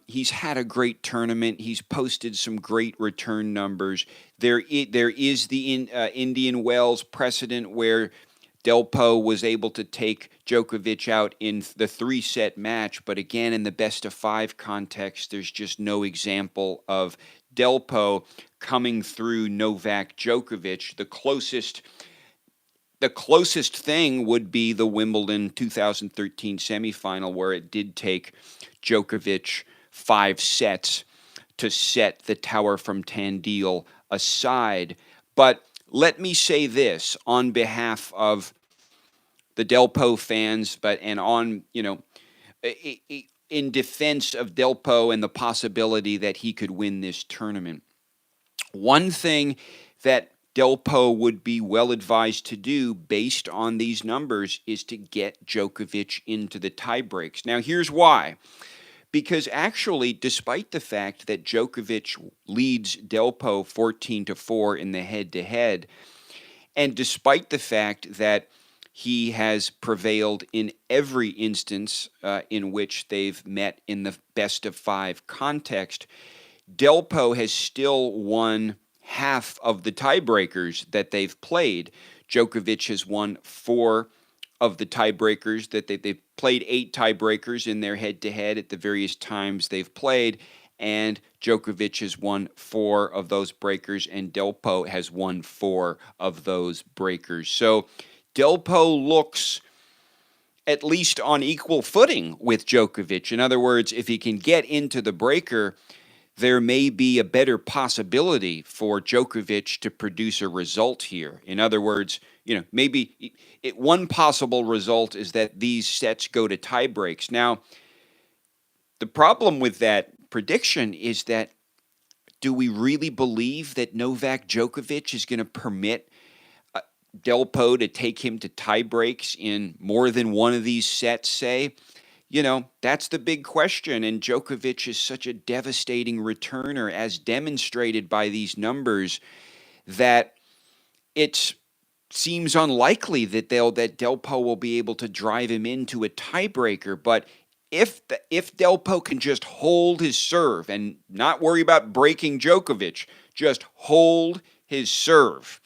He's had a great tournament. He's posted some great return numbers. There is the Indian Wells precedent where Del Potro was able to take Djokovic out in the 3-set match, but again, in the best-of-5 context, there's just no example of Del Potro coming through Novak Djokovic. The closest thing would be the Wimbledon 2013 semifinal, where it did take Djokovic 5 sets to set the Tower from Tandil aside. But let me say this on behalf of the Del Potro fans, and on, in defense of Delpo and the possibility that he could win this tournament. One thing that Delpo would be well advised to do based on these numbers is to get Djokovic into the tiebreaks. Now, here's why. Because actually, despite the fact that Djokovic leads Delpo 14-4 in the head-to-head, and despite the fact that he has prevailed in every instance in which they've met in the best-of-5 context, Delpo has still won half of the tiebreakers that they've played. Djokovic has won 4 of the tiebreakers that they've played 8 tiebreakers in their head-to-head at the various times they've played, and Djokovic has won 4 of those breakers, and Delpo has won 4 of those breakers. So Delpo looks at least on equal footing with Djokovic. In other words, if he can get into the breaker, there may be a better possibility for Djokovic to produce a result here. In other words, maybe one possible result is that these sets go to tie breaks. Now, the problem with that prediction is that, do we really believe that Novak Djokovic is going to permit Delpo to take him to tie breaks in more than one of these sets, say? That's the big question, and Djokovic is such a devastating returner, as demonstrated by these numbers, that it seems unlikely that Delpo will be able to drive him into a tiebreaker. But if Delpo can just hold his serve and not worry about breaking Djokovic, just hold his serve,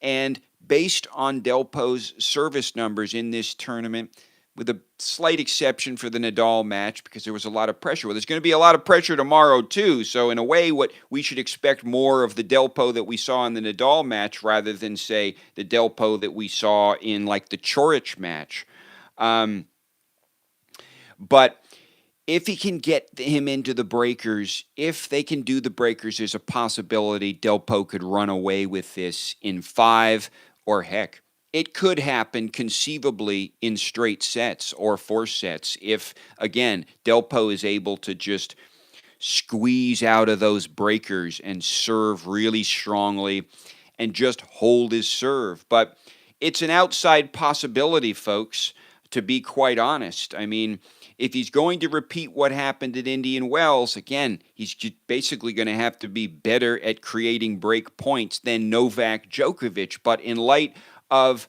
and based on Delpo's service numbers in this tournament, with a slight exception for the Nadal match because there was a lot of pressure. Well, there's going to be a lot of pressure tomorrow too. So in a way, what we should expect more of the Delpo that we saw in the Nadal match rather than, say, the Delpo that we saw in like the Coric match. But if he can get him into the breakers, if they can do the breakers, there's a possibility Delpo could run away with this in 5, or heck, it could happen conceivably in straight sets or 4 sets if, again, Delpo is able to just squeeze out of those breakers and serve really strongly and just hold his serve. But it's an outside possibility, folks, to be quite honest. I mean, if he's going to repeat what happened at Indian Wells, again, he's basically going to have to be better at creating break points than Novak Djokovic. But in light of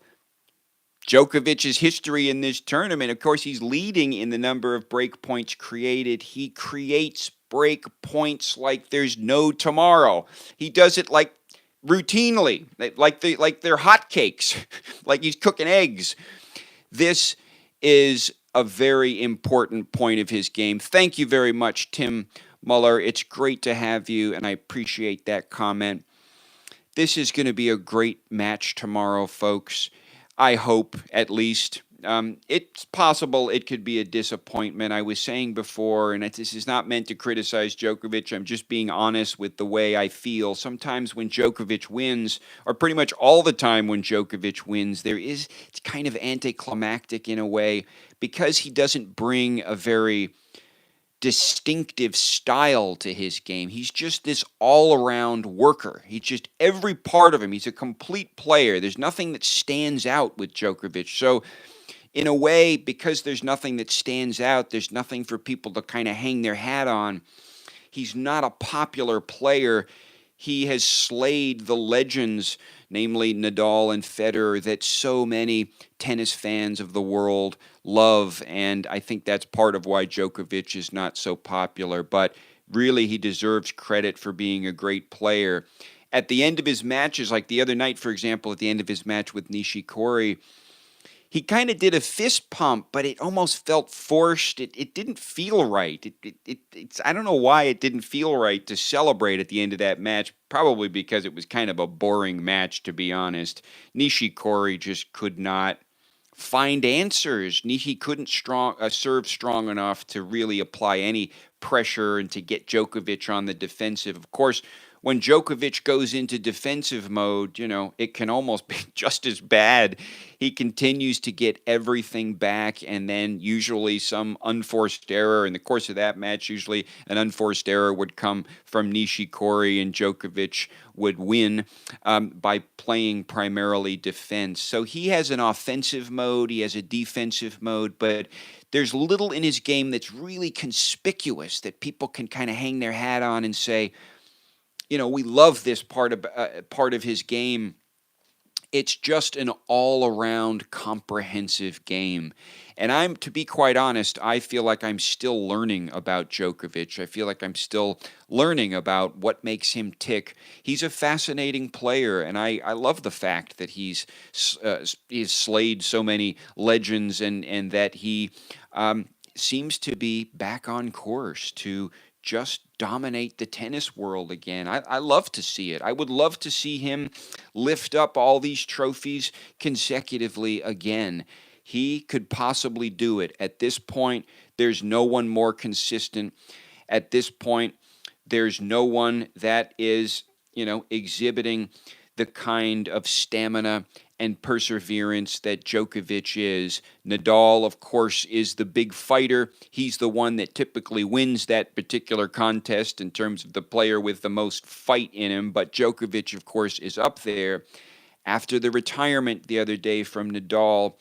Djokovic's history in this tournament, of course, he's leading in the number of break points created. He creates break points like there's no tomorrow. He does it like routinely, like they're hotcakes, like he's cooking eggs. This is a very important point of his game. Thank you very much, Tim Muller. It's great to have you, and I appreciate that comment. This is going to be a great match tomorrow, folks. I hope, at least. It's possible it could be a disappointment. I was saying before, and this is not meant to criticize Djokovic. I'm just being honest with the way I feel. Sometimes when Djokovic wins, or pretty much all the time when Djokovic wins, it's kind of anticlimactic in a way because he doesn't bring a very distinctive style to his game. He's just this all-around worker. He's just every part of him. He's a complete player. There's nothing that stands out with Djokovic. So in a way, because there's nothing that stands out, there's nothing for people to kind of hang their hat on. He's not a popular player. He has slayed the legends, namely Nadal and Federer, that so many tennis fans of the world love, and I think that's part of why Djokovic is not so popular, but really he deserves credit for being a great player. At the end of his matches, like the other night, for example, at the end of his match with Nishikori, he kind of did a fist pump, but it almost felt forced. It didn't feel right. I don't know why it didn't feel right to celebrate at the end of that match, probably because it was kind of a boring match, to be honest. Nishikori just could not find answers. He couldn't serve strong enough to really apply any pressure and to get Djokovic on the defensive. Of course, when Djokovic goes into defensive mode, it can almost be just as bad. He continues to get everything back, and then usually some unforced error. In the course of that match, usually an unforced error would come from Nishikori, and Djokovic would win by playing primarily defense. So he has an offensive mode, he has a defensive mode, but there's little in his game that's really conspicuous that people can kind of hang their hat on and say, we love this part of his game. It's just an all-around comprehensive game. And to be quite honest, I feel like I'm still learning about Djokovic. I feel like I'm still learning about what makes him tick. He's a fascinating player, and I love the fact that he's slayed so many legends, and that he seems to be back on course to just dominate the tennis world again. I love to see it. I would love to see him lift up all these trophies consecutively again. He could possibly do it. At this point, there's no one more consistent. At this point, there's no one that is, exhibiting the kind of stamina and perseverance that Djokovic is. Nadal, of course, is the big fighter. He's the one that typically wins that particular contest in terms of the player with the most fight in him. But Djokovic, of course, is up there. After the retirement the other day from Nadal,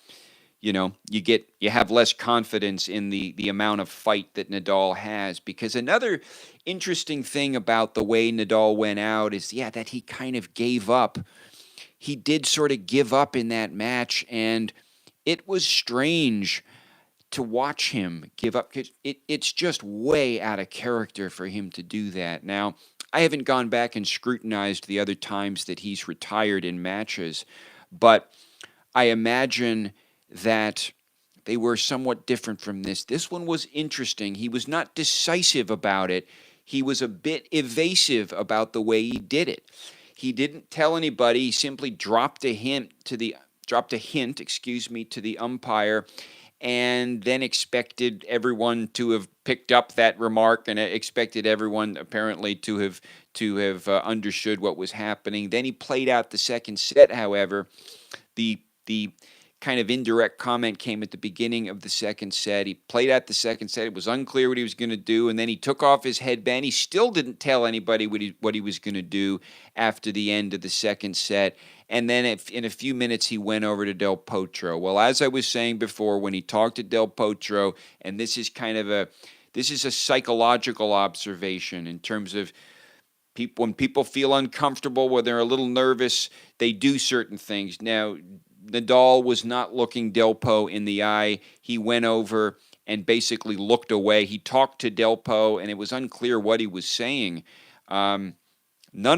you have less confidence in the amount of fight that Nadal has, because another interesting thing about the way Nadal went out is, that he kind of gave up. He did sort of give up in that match, and it was strange to watch him give up. It's just way out of character for him to do that. Now, I haven't gone back and scrutinized the other times that he's retired in matches, but I imagine that they were somewhat different from this. This one was interesting. He was not decisive about it. He was a bit evasive about the way he did it. He didn't tell anybody. He simply dropped a hint to the umpire, and then expected everyone to have picked up that remark, and expected everyone apparently to have understood what was happening. Then he played out the second set. However, the kind of indirect comment came at the beginning of the second set. He played out the second set. It was unclear what he was going to do, and then he took off his headband. He still didn't tell anybody what he was going to do after the end of the second set. And then in a few minutes, he went over to Del Potro. Well, as I was saying before, when he talked to Del Potro, and this is a psychological observation in terms of when people feel uncomfortable, when they're a little nervous, they do certain things. Now, Nadal was not looking Delpo in the eye. He went over and basically looked away. He talked to Delpo, and it was unclear what he was saying. None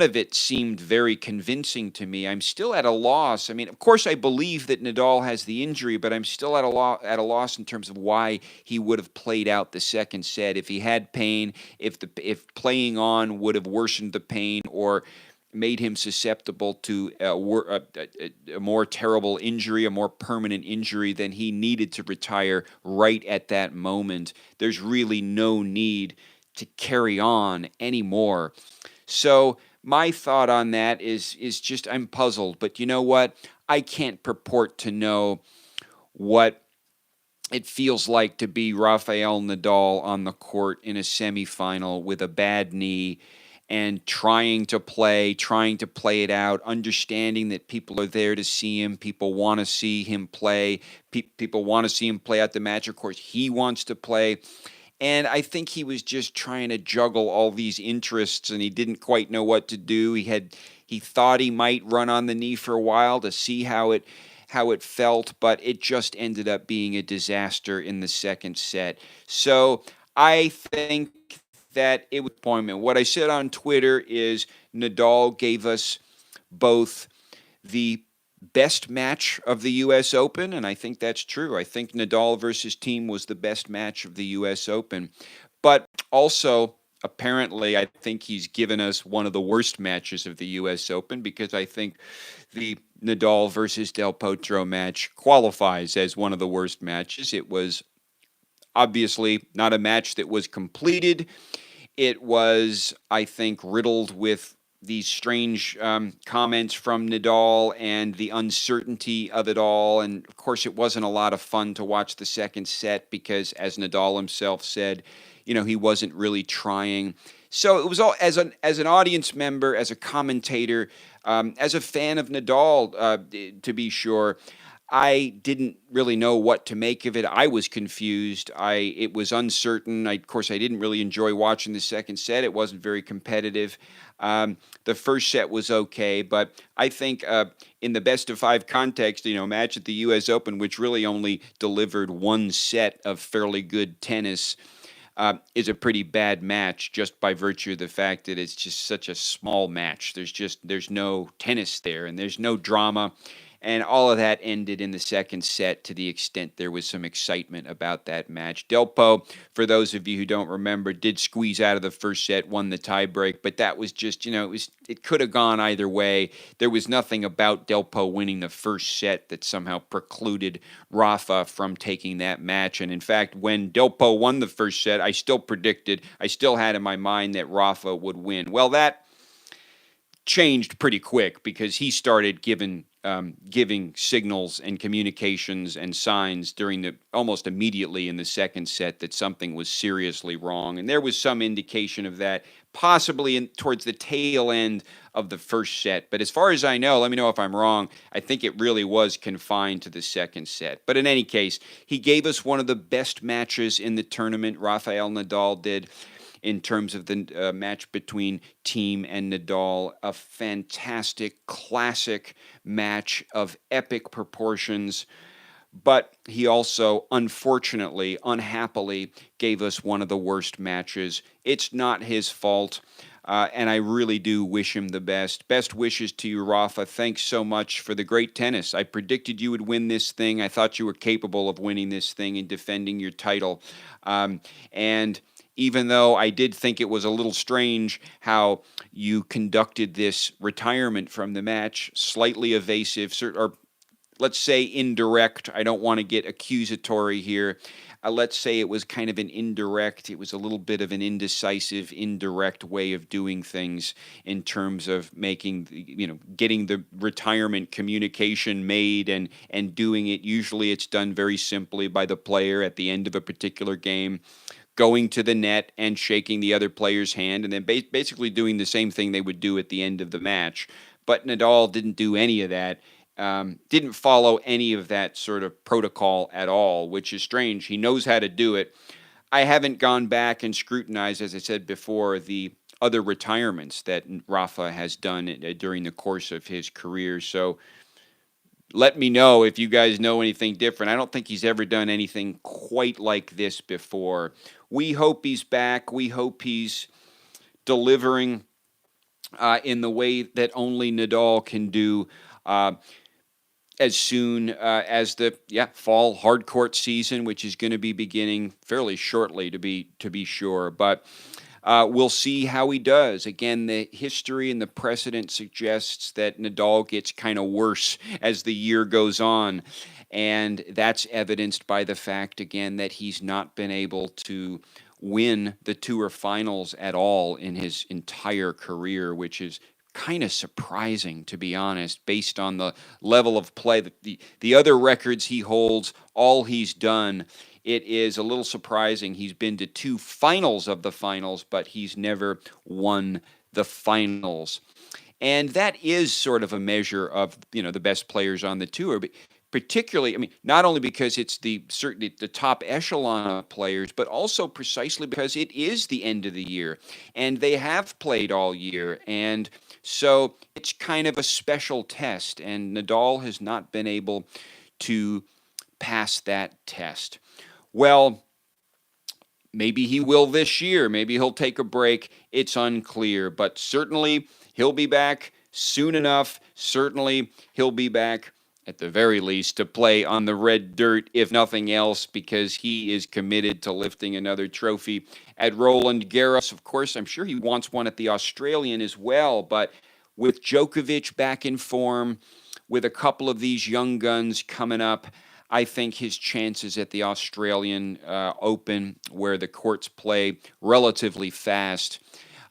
of it seemed very convincing to me. I'm still at a loss. I mean, of course, I believe that Nadal has the injury, but I'm still at a loss in terms of why he would have played out the second set. If he had pain, if playing on would have worsened the pain or made him susceptible to a more terrible injury, a more permanent injury, then he needed to retire right at that moment. There's really no need to carry on anymore. So my thought on that is just I'm puzzled. But you know what? I can't purport to know what it feels like to be Rafael Nadal on the court in a semifinal with a bad knee and trying to play it out, understanding that people are there to see him. People want to see him play. People want to see him play out the match. Of course, he wants to play. And I think he was just trying to juggle all these interests, and he didn't quite know what to do. He thought he might run on the knee for a while to see how it felt, but it just ended up being a disaster in the second set. So I think that it was an appointment. What I said on Twitter is Nadal gave us both the best match of the U.S. Open, and I think that's true. I think Nadal versus Thiem was the best match of the U.S. Open. But also, apparently, I think he's given us one of the worst matches of the U.S. Open, because I think the Nadal versus Del Potro match qualifies as one of the worst matches. It was obviously not a match that was completed. It was, I think, riddled with these strange comments from Nadal and the uncertainty of it all. And of course, it wasn't a lot of fun to watch the second set because, as Nadal himself said, he wasn't really trying. So it was all as an audience member, as a commentator, as a fan of Nadal, to be sure. I didn't really know what to make of it. I was confused. It was uncertain. Of course, I didn't really enjoy watching the second set. It wasn't very competitive. The first set was okay, but I think in the best of five context, match at the U.S. Open, which really only delivered one set of fairly good tennis, is a pretty bad match just by virtue of the fact that it's just such a small match. There's no tennis there, and there's no drama. And all of that ended in the second set to the extent there was some excitement about that match. Delpo, for those of you who don't remember, did squeeze out of the first set, won the tiebreak, but that was just, it could have gone either way. There was nothing about Delpo winning the first set that somehow precluded Rafa from taking that match. And in fact, when Delpo won the first set, I still had in my mind that Rafa would win. Well, that changed pretty quick because he started giving signals and communications and signs almost immediately in the second set that something was seriously wrong. And there was some indication of that possibly towards the tail end of the first set. But as far as I know, let me know if I'm wrong, I think it really was confined to the second set. But in any case, he gave us one of the best matches in the tournament, Rafael Nadal did, in terms of the match between Thiem and Nadal. A fantastic, classic match of epic proportions. But he also, unfortunately, unhappily, gave us one of the worst matches. It's not his fault. And I really do wish him the best. Best wishes to you, Rafa. Thanks so much for the great tennis. I predicted you would win this thing. I thought you were capable of winning this thing and defending your title. And even though I did think it was a little strange how you conducted this retirement from the match, slightly evasive, or let's say indirect. I don't want to get accusatory here. Let's say it was kind of it was a little bit of an indecisive, indirect way of doing things in terms of getting the retirement communication made and doing it. Usually it's done very simply by the player at the end of a particular game, going to the net and shaking the other player's hand, and then basically doing the same thing they would do at the end of the match. But Nadal didn't do any of that, didn't follow any of that sort of protocol at all, which is strange. He knows how to do it. I haven't gone back and scrutinized, as I said before, the other retirements that Rafa has done during the course of his career. So let me know if you guys know anything different. I don't think he's ever done anything quite like this before. We hope he's back. We hope he's delivering in the way that only Nadal can do as soon as the fall hard court season, which is going to be beginning fairly shortly, to be sure. But we'll see how he does. Again, the history and the precedent suggests that Nadal gets kind of worse as the year goes on. And that's evidenced by the fact, again, that he's not been able to win the tour finals at all in his entire career, which is kind of surprising, to be honest, based on the level of play. The other records he holds, all he's done, it is a little surprising. He's been to two finals of the finals, but he's never won the finals. And that is sort of a measure of, the best players on the tour. But particularly, not only because it's certainly the top echelon of players, but also precisely because it is the end of the year and they have played all year. And so it's kind of a special test, and Nadal has not been able to pass that test. Well, maybe he will this year. Maybe he'll take a break. It's unclear, but certainly he'll be back soon enough. Certainly he'll be back at the very least to play on the red dirt, if nothing else, because he is committed to lifting another trophy at Roland Garros. Of course, I'm sure he wants one at the Australian as well, but with Djokovic back in form, with a couple of these young guns coming up, I think his chances at the Australian Open, where the courts play relatively fast,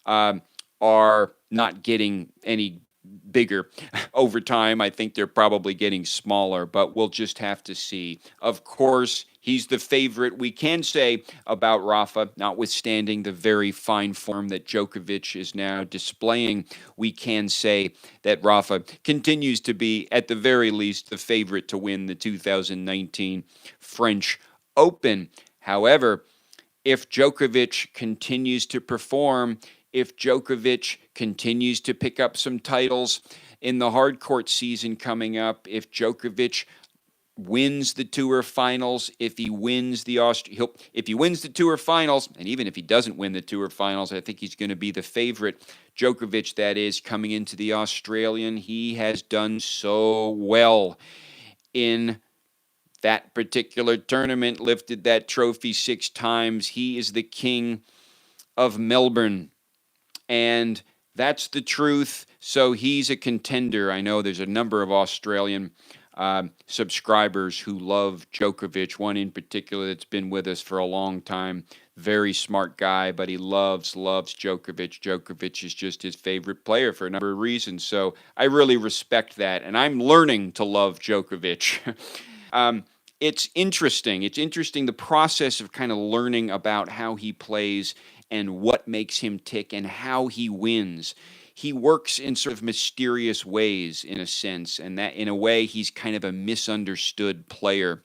are not getting any bigger over time. I think they're probably getting smaller, but we'll just have to see. Of course, he's the favorite. We can say about Rafa, notwithstanding the very fine form that Djokovic is now displaying, we can say that Rafa continues to be, at the very least, the favorite to win the 2019 French Open. However, if Djokovic continues to perform, if Djokovic continues to pick up some titles in the hard court season coming up, if Djokovic wins the tour finals, if he wins the tour finals, and even if he doesn't win the tour finals, I think he's going to be the favorite. Djokovic, that is, coming into the Australian. He has done so well in that particular tournament, lifted that trophy 6 times. He is the king of Melbourne, and that's the truth. So he's a contender. I know there's a number of Australian subscribers who love Djokovic, one in particular that's been with us for a long time. Very smart guy, but he loves Djokovic. Djokovic is just his favorite player for a number of reasons. So I really respect that, and I'm learning to love Djokovic. It's interesting. It's interesting, the process of kind of learning about how he plays and what makes him tick and how he wins. He works in sort of mysterious ways, in a sense, and that in a way he's kind of a misunderstood player.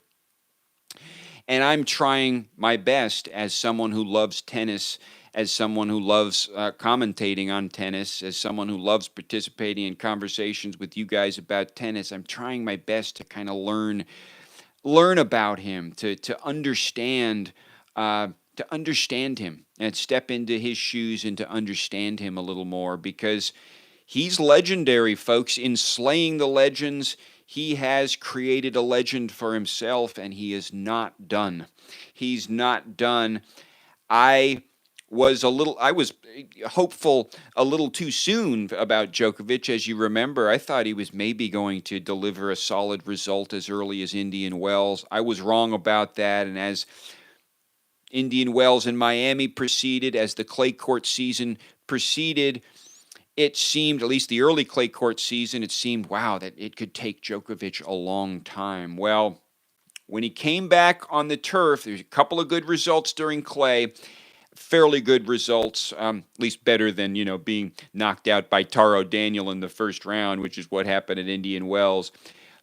And I'm trying my best as someone who loves tennis, as someone who loves commentating on tennis, as someone who loves participating in conversations with you guys about tennis. I'm trying my best to kind of learn about him, to understand him and step into his shoes and to understand him a little more, because he's legendary, folks. In slaying the legends, he has created a legend for himself, and he is not done. He's not done. I was hopeful a little too soon about Djokovic. As you remember, I thought he was maybe going to deliver a solid result as early as Indian Wells. I was wrong about that, and as Indian Wells and Miami proceeded, as the clay court season proceeded, it seemed, at least the early clay court season, it seemed, wow, that it could take Djokovic a long time. Well, when he came back on the turf, there's a couple of good results during clay, fairly good results, at least better than, being knocked out by Taro Daniel in the first round, which is what happened at Indian Wells.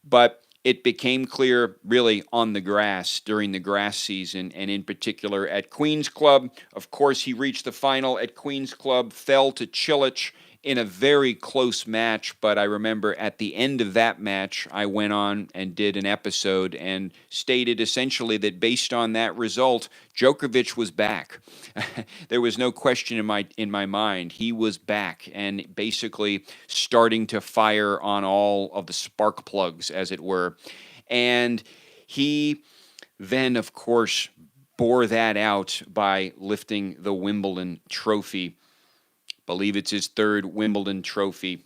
But it became clear really on the grass during the grass season, and in particular at Queen's Club. Of course, he reached the final at Queen's Club, fell to Cilic in a very close match, but I remember at the end of that match, I went on and did an episode and stated essentially that based on that result, Djokovic was back. There was no question in my mind. He was back and basically starting to fire on all of the spark plugs, as it were. And he then, of course, bore that out by lifting the Wimbledon trophy. Believe it's his 3rd Wimbledon trophy.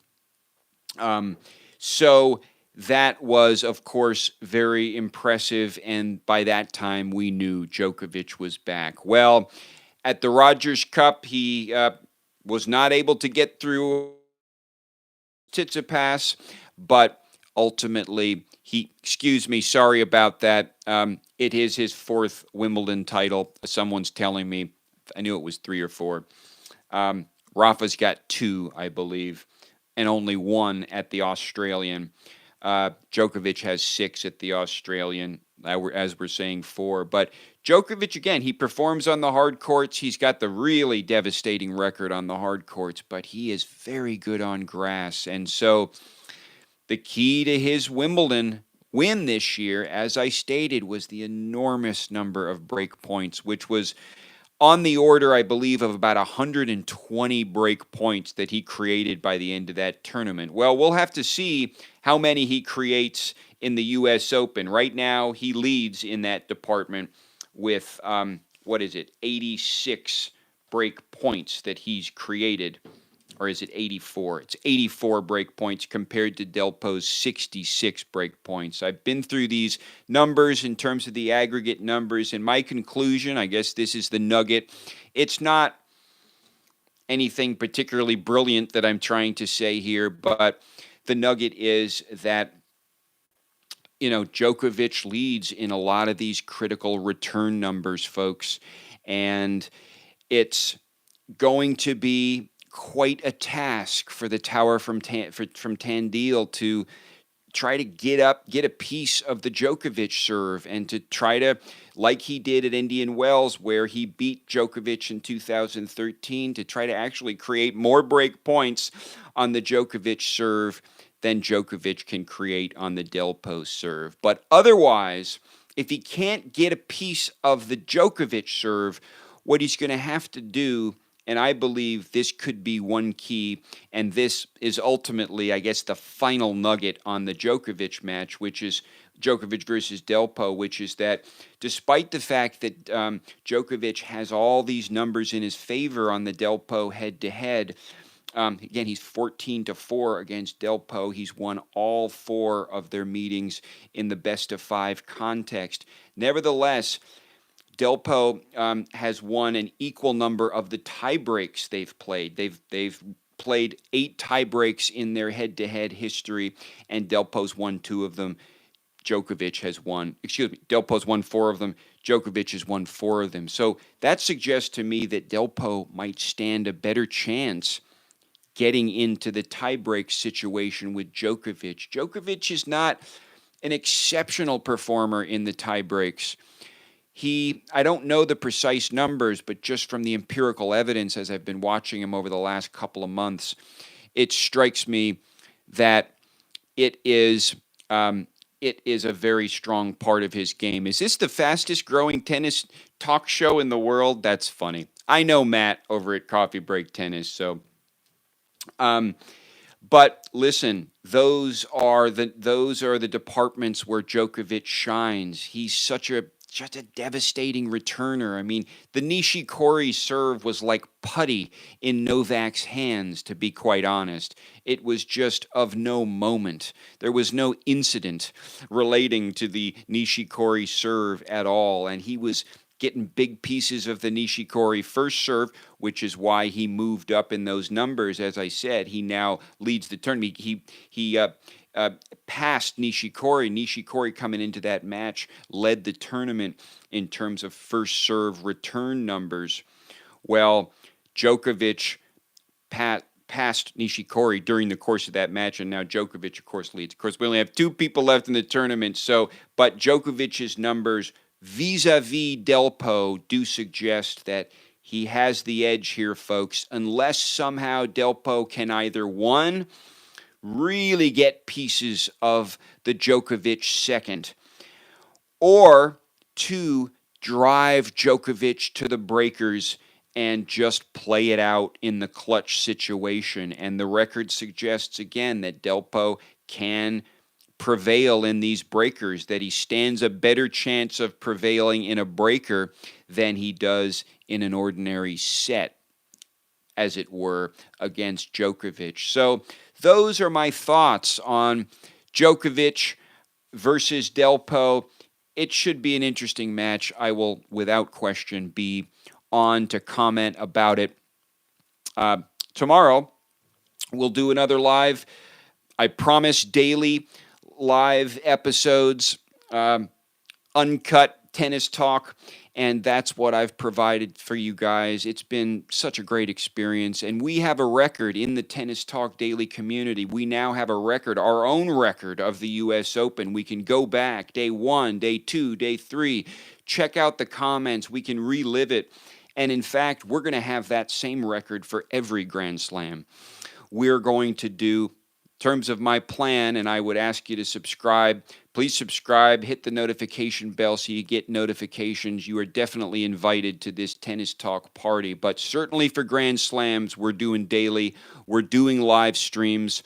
So that was, of course, very impressive, and by that time we knew Djokovic was back. Well, at the Rogers Cup, he was not able to get through Tsitsipas, but ultimately sorry about that. It is his 4th Wimbledon title. Someone's telling me, I knew it was 3 or 4. Rafa's got 2, I believe, and only 1 at the Australian. Djokovic has 6 at the Australian, as we're saying 4. But Djokovic, again, he performs on the hard courts. He's got the really devastating record on the hard courts, but he is very good on grass. And so the key to his Wimbledon win this year, as I stated, was the enormous number of break points, which was on the order, I believe, of about 120 break points that he created by the end of that tournament. Well, we'll have to see how many he creates in the U.S. Open. Right now, he leads in that department with, 86 break points that he's created. Or is it 84? It's 84 break points compared to Delpo's 66 break points. I've been through these numbers in terms of the aggregate numbers, and my conclusion, I guess this is the nugget, it's not anything particularly brilliant that I'm trying to say here, but the nugget is that Djokovic leads in a lot of these critical return numbers, folks, and it's going to be quite a task for the tower from Tandil to try to get a piece of the Djokovic serve, and to try to, like he did at Indian Wells, where he beat Djokovic in 2013, to try to actually create more break points on the Djokovic serve than Djokovic can create on the Delpo serve. But otherwise, if he can't get a piece of the Djokovic serve, what he's going to have to do, and I believe this could be one key, and this is ultimately, I guess, the final nugget on the Djokovic match, which is Djokovic versus Delpo, which is that despite the fact that Djokovic has all these numbers in his favor on the Delpo head-to-head, again, he's 14-4 against Delpo. He's won all 4 of their meetings in the best-of-5 context. Nevertheless, Delpo has won an equal number of the tie breaks they've played. They've played 8 tie breaks in their head-to-head history, and Delpo's won 2 of them. Delpo's won 4 of them. Djokovic has won 4 of them. So that suggests to me that Delpo might stand a better chance getting into the tiebreak situation with Djokovic. Djokovic is not an exceptional performer in the tiebreaks. I don't know the precise numbers, but just from the empirical evidence as I've been watching him over the last couple of months, it strikes me that it is a very strong part of his game. Is this the fastest growing tennis talk show in the world? That's funny. I know Matt over at Coffee Break Tennis, so but listen, those are the departments where Djokovic shines. He's such a devastating returner. I mean, the Nishikori serve was like putty in Novak's hands, to be quite honest. It was just of no moment. There was no incident relating to the Nishikori serve at all, and he was getting big pieces of the Nishikori first serve, which is why he moved up in those numbers. As I said, he now leads the tournament. He passed Nishikori. Nishikori, coming into that match, led the tournament in terms of first serve return numbers. Well, Djokovic passed Nishikori during the course of that match, and now Djokovic, of course, leads. Of course, we only have 2 people left in the tournament, but Djokovic's numbers vis-a-vis Delpo do suggest that he has the edge here, folks, unless somehow Delpo can either, 1, really get pieces of the Djokovic second, or 2, drive Djokovic to the breakers and just play it out in the clutch situation. And the record suggests, again, that Delpo can prevail in these breakers, that he stands a better chance of prevailing in a breaker than he does in an ordinary set, as it were, against Djokovic. So those are my thoughts on Djokovic versus Delpo. It should be an interesting match. I will, without question, be on to comment about it. Tomorrow, we'll do another live. I promise daily live episodes, uncut tennis talk, and that's what I've provided for you guys. It's been such a great experience, and we have a record in the Tennis Talk Daily community. We now have a record, our own record of the U.S. Open. We can go back, day 1, day 2, day 3, check out the comments. We can relive it, and in fact, we're going to have that same record for every Grand Slam. We're going to do, in terms of my plan, and I would ask you to subscribe. Please subscribe, hit the notification bell so you get notifications. You are definitely invited to this Tennis Talk party, but certainly for Grand Slams, we're doing daily. We're doing live streams.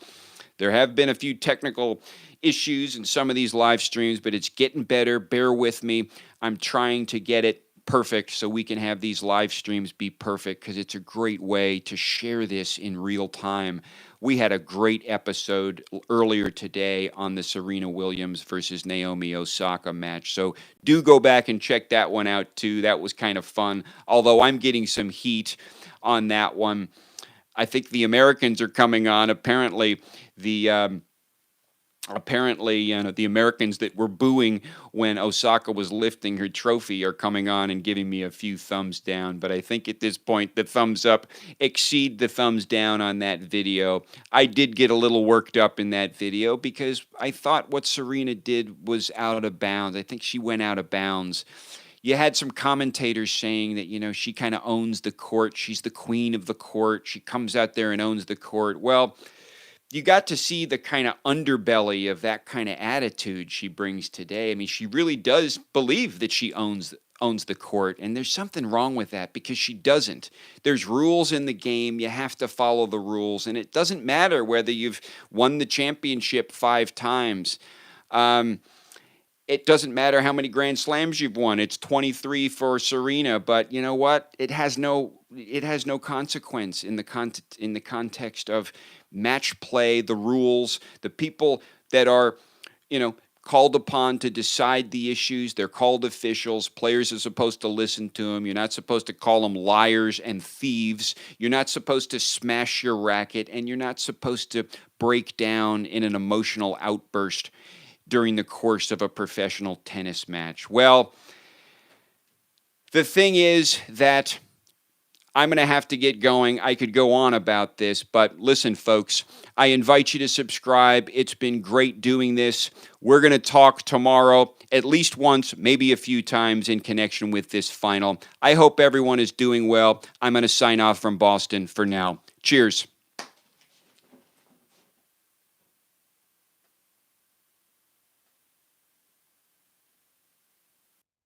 There have been a few technical issues in some of these live streams, but it's getting better. Bear with me. I'm trying to get it perfect so we can have these live streams be perfect, because it's a great way to share this in real time. We had a great episode earlier today on the Serena Williams versus Naomi Osaka match, so do go back and check that one out too. That was kind of fun, although I'm getting some heat on that one. I think the Americans are coming on. Apparently, the the Americans that were booing when Osaka was lifting her trophy are coming on and giving me a few thumbs down. But I think at this point, the thumbs up exceed the thumbs down on that video. I did get a little worked up in that video because I thought what Serena did was out of bounds. I think she went out of bounds. You had some commentators saying that, she kind of owns the court. She's the queen of the court. She comes out there and owns the court. Well, you got to see the kind of underbelly of that kind of attitude she brings today. I mean, she really does believe that she owns the court, and there's something wrong with that because she doesn't. There's rules in the game. You have to follow the rules, and it doesn't matter whether you've won the championship 5 times. It doesn't matter how many Grand Slams you've won. It's 23 for Serena, but you know what? It has no consequence in the context of match play, the rules, the people that are, called upon to decide the issues. They're called officials. Players are supposed to listen to them. You're not supposed to call them liars and thieves. You're not supposed to smash your racket, and you're not supposed to break down in an emotional outburst during the course of a professional tennis match. Well, the thing is that I'm going to have to get going. I could go on about this, but listen, folks, I invite you to subscribe. It's been great doing this. We're going to talk tomorrow at least once, maybe a few times in connection with this final. I hope everyone is doing well. I'm going to sign off from Boston for now. Cheers.